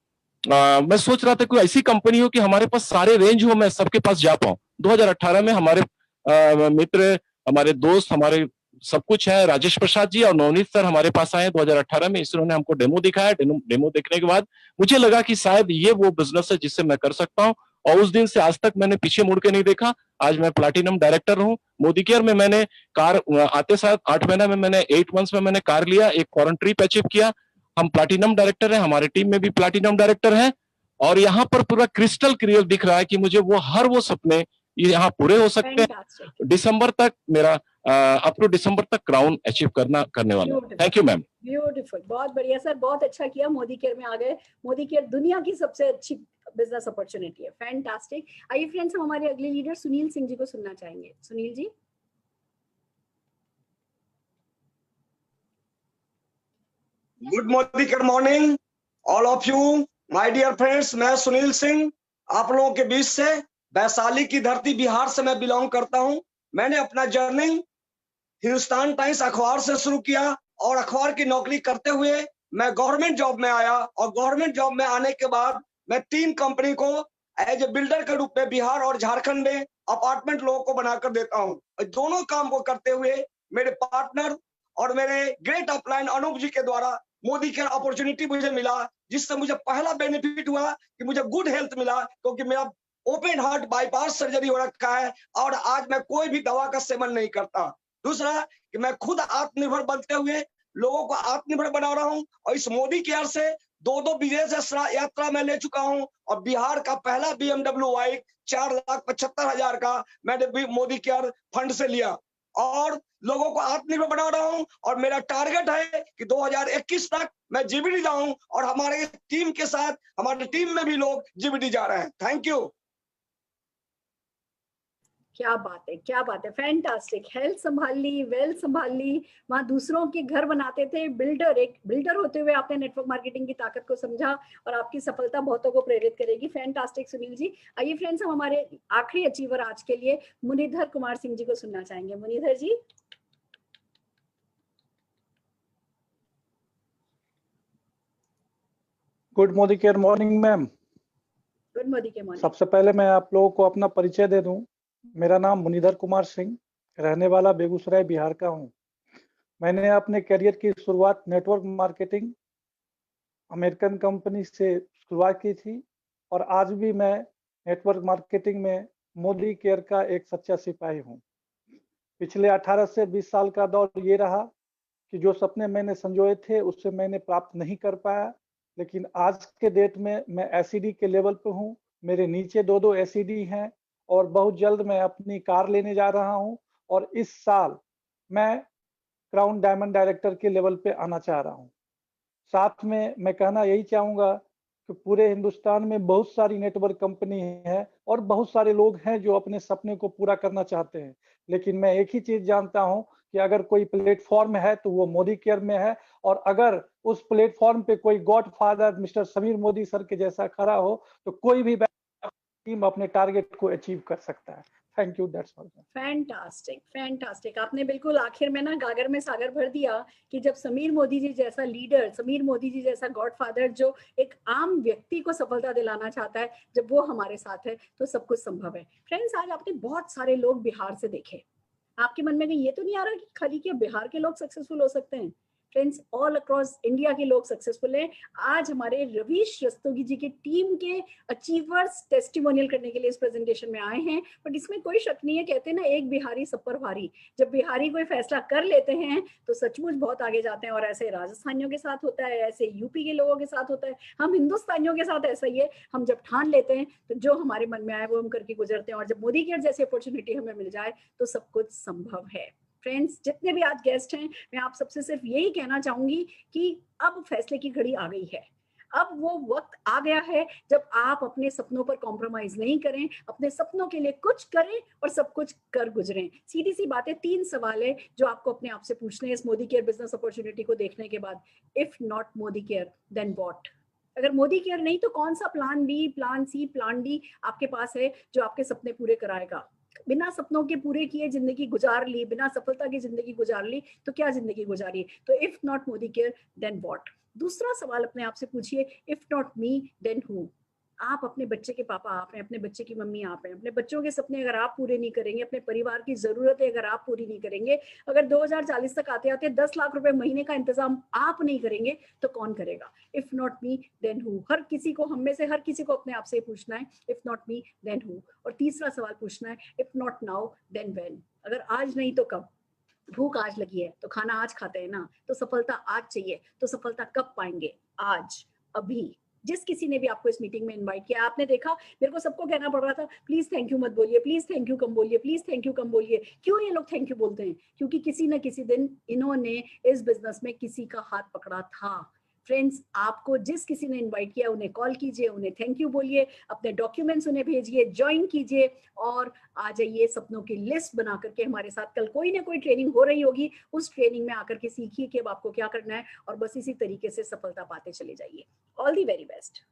मैं सोच रहा था कोई ऐसी कंपनी हो कि हमारे पास सारे रेंज हो, मैं सबके पास जा पाऊं। 2018 में हमारे मित्र, हमारे दोस्त, हमारे सब कुछ है, राजेश प्रसाद जी और नवनीत सर हमारे पास आए 2018 में। इसने हमको डेमो दिखाया। डेमो देखने के बाद मुझे लगा कि शायद ये वो बिजनेस है जिससे मैं कर सकता हूं, और उस दिन से आज तक मैंने पीछे मुड़ के नहीं देखा। आज मैं प्लैटिनम डायरेक्टर हूं। मोदी केयर में मैंने कार आते साथ 8 महीना में मैंने 8 मंथ्स में मैंने कार लिया, एक फॉरेन ट्रिप अचीव किया। हम प्लैटिनम डायरेक्टर है, हमारे टीम में भी प्लैटिनम डायरेक्टर है, और यहाँ पर पूरा क्रिस्टल क्लियर दिख रहा है कि मुझे वो सपने यहाँ पूरे हो सकते हैं। दिसंबर तक मेरा अप टू दिसंबर तक क्राउन अचीव करने वाला हूं। Thank you ma'am. ब्यूटीफुल, बहुत बढ़िया सर, बहुत अच्छा किया, मोदी केयर में आ गए। मोदी केयर दुनिया की सबसे अच्छी बिजनेस अपॉर्चुनिटी है। फैंटास्टिक। आइए फ्रेंड्स, हम हमारे अगले लीडर सुनील सिंह जी को सुनना चाहेंगे। Sunil ji. Good morning all of you my dear friends. मैं सुनील सिंह आप लोगों के बीच से, वैशाली की धरती बिहार से मैं बिलोंग करता हूं। मैंने अपना जर्नी हिंदुस्तान टाइम्स अखबार से शुरू किया, और अखबार की नौकरी करते हुए मैं गवर्नमेंट जॉब में आया, और गवर्नमेंट जॉब में आने के बाद मैं 3 कंपनी को एज ए बिल्डर के रूप में बिहार और झारखंड में अपार्टमेंट लोगों को बनाकर देता हूं। दोनों काम को करते हुए मेरे पार्टनर और मेरे ग्रेट अपलाइन अनूप जी के द्वारा मोदी केयर अपॉर्चुनिटी मुझे मिला, जिससे मुझे पहला बेनिफिट हुआ कि मुझे गुड हेल्थ मिला, क्योंकि मेरा ओपन हार्ट बाईपास सर्जरी हो रखा है, और आज मैं कोई भी दवा का सेवन नहीं करता। दूसरा कि मैं खुद आत्मनिर्भर बनते हुए लोगों को आत्मनिर्भर बना रहा हूं, और इस मोदी केयर से 2 विदेश यात्रा मैं ले चुका हूं, और बिहार का पहला BMW बाइक 4,75,000 का मैंने मोदी केयर फंड से लिया, और लोगों को आत्मनिर्भर बना रहा हूं। और मेरा टारगेट है कि 2021 तक मैं जीबीडी जाऊं, और हमारे टीम के साथ, हमारी टीम में भी लोग जीबीडी जा रहे हैं। Thank you. क्या बात है, क्या बात है, फैंटास्टिक। हेल्थ संभाल ली, वेल्थ संभाल ली, वहां दूसरों के घर बनाते थे। बिल्डर, एक बिल्डर होते हुए आपने नेटवर्क मार्केटिंग की ताकत को समझा, और आपकी सफलता बहुतों को प्रेरित करेगी। फैंटास्टिक सुनील जी। आइए फ्रेंड्स, हम हमारे आखिरी अचीवर आज के लिए मुनिधर कुमार सिंह जी को सुनना चाहेंगे। Munidhar ji. Good Modi care morning ma'am. Good Modi care morning. सबसे पहले मैं आप लोगों को अपना परिचय दे दूं। मेरा नाम मुनिधर कुमार सिंह, रहने वाला बेगूसराय बिहार का हूं। मैंने अपने करियर की शुरुआत नेटवर्क मार्केटिंग अमेरिकन कंपनी से शुरुआत की थी, और आज भी मैं नेटवर्क मार्केटिंग में मोदी केयर का एक सच्चा सिपाही हूं। पिछले 18 से 20 साल का दौर ये रहा कि जो सपने मैंने संजोए थे उससे मैंने प्राप्त नहीं कर पाया, लेकिन आज के डेट में मैं एसईडी के लेवल पे हूँ। मेरे नीचे 2 एसईडी हैं, और बहुत जल्द मैं अपनी कार लेने जा रहा हूं, और इस साल मैं क्राउन डायमंड डायरेक्टर के लेवल पे आना चाह रहा हूं। साथ में मैं कहना यही चाहूंगा कि पूरे हिंदुस्तान में बहुत सारी नेटवर्क कंपनी है, और बहुत सारे लोग हैं जो अपने सपने को पूरा करना चाहते हैं, लेकिन मैं एक ही चीज जानता हूं कि अगर कोई प्लेटफॉर्म है तो वो मोदी केयर में है, और अगर उस प्लेटफॉर्म पे कोई God father mister Sameer Modi sir के जैसा खड़ा हो तो कोई भी टीम अपने टारगेट को अचीव कर सकता है। Thank you, that's all. Fantastic, fantastic. आपने बिल्कुल आखिर में ना गागर में सागर भर दिया कि जब समीर मोदी जी जैसा लीडर, समीर मोदी जी जैसा गॉडफादर जो एक आम व्यक्ति को सफलता दिलाना चाहता है, जब वो हमारे साथ है तो सब कुछ संभव है। फ्रेंड्स, आज आपने बहुत सारे लोग बिहार से देखे। आपके मन में ये तो नहीं आ रहा कि खाली क्या बिहार के लोग सक्सेसफुल हो सकते हैं? फ्रेंड्स, ऑल अक्रॉस इंडिया के लोग सक्सेसफुल हैं। आज हमारे रवीश रस्तोगी जी की टीम के अचीवर्स टेस्टिमोनियल करने के लिए इस प्रेजेंटेशन में आए हैं, बट इसमें कोई शक नहीं है। कहते हैं ना, एक बिहारी सब पर भारी। जब बिहारी कोई फैसला कर लेते हैं तो सचमुच बहुत आगे जाते हैं, और ऐसे राजस्थानियों के साथ होता है, ऐसे यूपी के लोगों के साथ होता है, हम हिंदुस्तानियों के साथ ऐसा ही है। हम जब ठान लेते हैं तो जो हमारे मन में आए वो हम करके गुजरते हैं, और जब मोदी केयर जैसी अपॉर्चुनिटी हमें मिल जाए तो सब कुछ संभव है। फ्रेंड्स, जितने भी आज गेस्ट हैं, मैं आप सबसे सिर्फ यही कहना चाहूंगी कि अब फैसले की घड़ी आ गई है। अब वो वक्त आ गया है जब आप अपने सपनों पर कॉम्प्रोमाइज नहीं करें, अपने सपनों के लिए कुछ करें और सब कुछ कर गुजरें। सीधी सी बातें, 3 सवाल है जो आपको अपने आप से पूछने हैं इस मोदी केयर बिजनेस अपॉर्चुनिटी को देखने के बाद। If not Modicare then what? अगर मोदी केयर नहीं तो कौन सा plan B, plan C, plan D आपके पास है जो आपके सपने पूरे कराएगा? बिना सपनों के पूरे किए जिंदगी गुजार ली, बिना सफलता की जिंदगी गुजार ली तो क्या जिंदगी गुजारी? तो if not Modicare then what? दूसरा सवाल अपने आप से पूछिए, if not me then who? आप अपने बच्चे के पापा आप हैं, अपने बच्चे की मम्मी आप हैं। अपने बच्चों के सपने अगर आप पूरे नहीं करेंगे, अपने परिवार की जरूरतें अगर आप पूरी नहीं करेंगे, अगर 2040 तक आते आते 10 लाख रुपए महीने का इंतजाम आप नहीं करेंगे तो कौन करेगा? If not me then who? हर किसी को, हम में से हर किसी को अपने आप से पूछना है, if not me then who? और तीसरा सवाल पूछना है, if not now then when? अगर आज नहीं तो कब? भूख आज लगी है तो खाना आज खाते हैं ना, तो सफलता आज चाहिए तो सफलता कब पाएंगे? आज, अभी। जिस किसी ने भी आपको इस मीटिंग में इनवाइट किया, आपने देखा मेरे को सबको कहना पड़ रहा था प्लीज थैंक यू मत बोलिए, प्लीज थैंक यू कम बोलिए, प्लीज थैंक यू कम बोलिए। क्यों ये लोग थैंक यू बोलते हैं? क्योंकि किसी न किसी दिन इन्होंने इस बिजनेस में किसी का हाथ पकड़ा था। फ्रेंड्स, आपको जिस किसी ने इनवाइट किया उन्हें कॉल कीजिए, उन्हें थैंक यू बोलिए, अपने डॉक्यूमेंट्स उन्हें भेजिए, ज्वाइन कीजिए और आ जाइए सपनों की लिस्ट बना करके हमारे साथ। कल कोई ना कोई ट्रेनिंग हो रही होगी, उस ट्रेनिंग में आकर के सीखिए कि अब आपको क्या करना है और बस इसी तरीके से सफलता पाते चले जाइए। All the very best.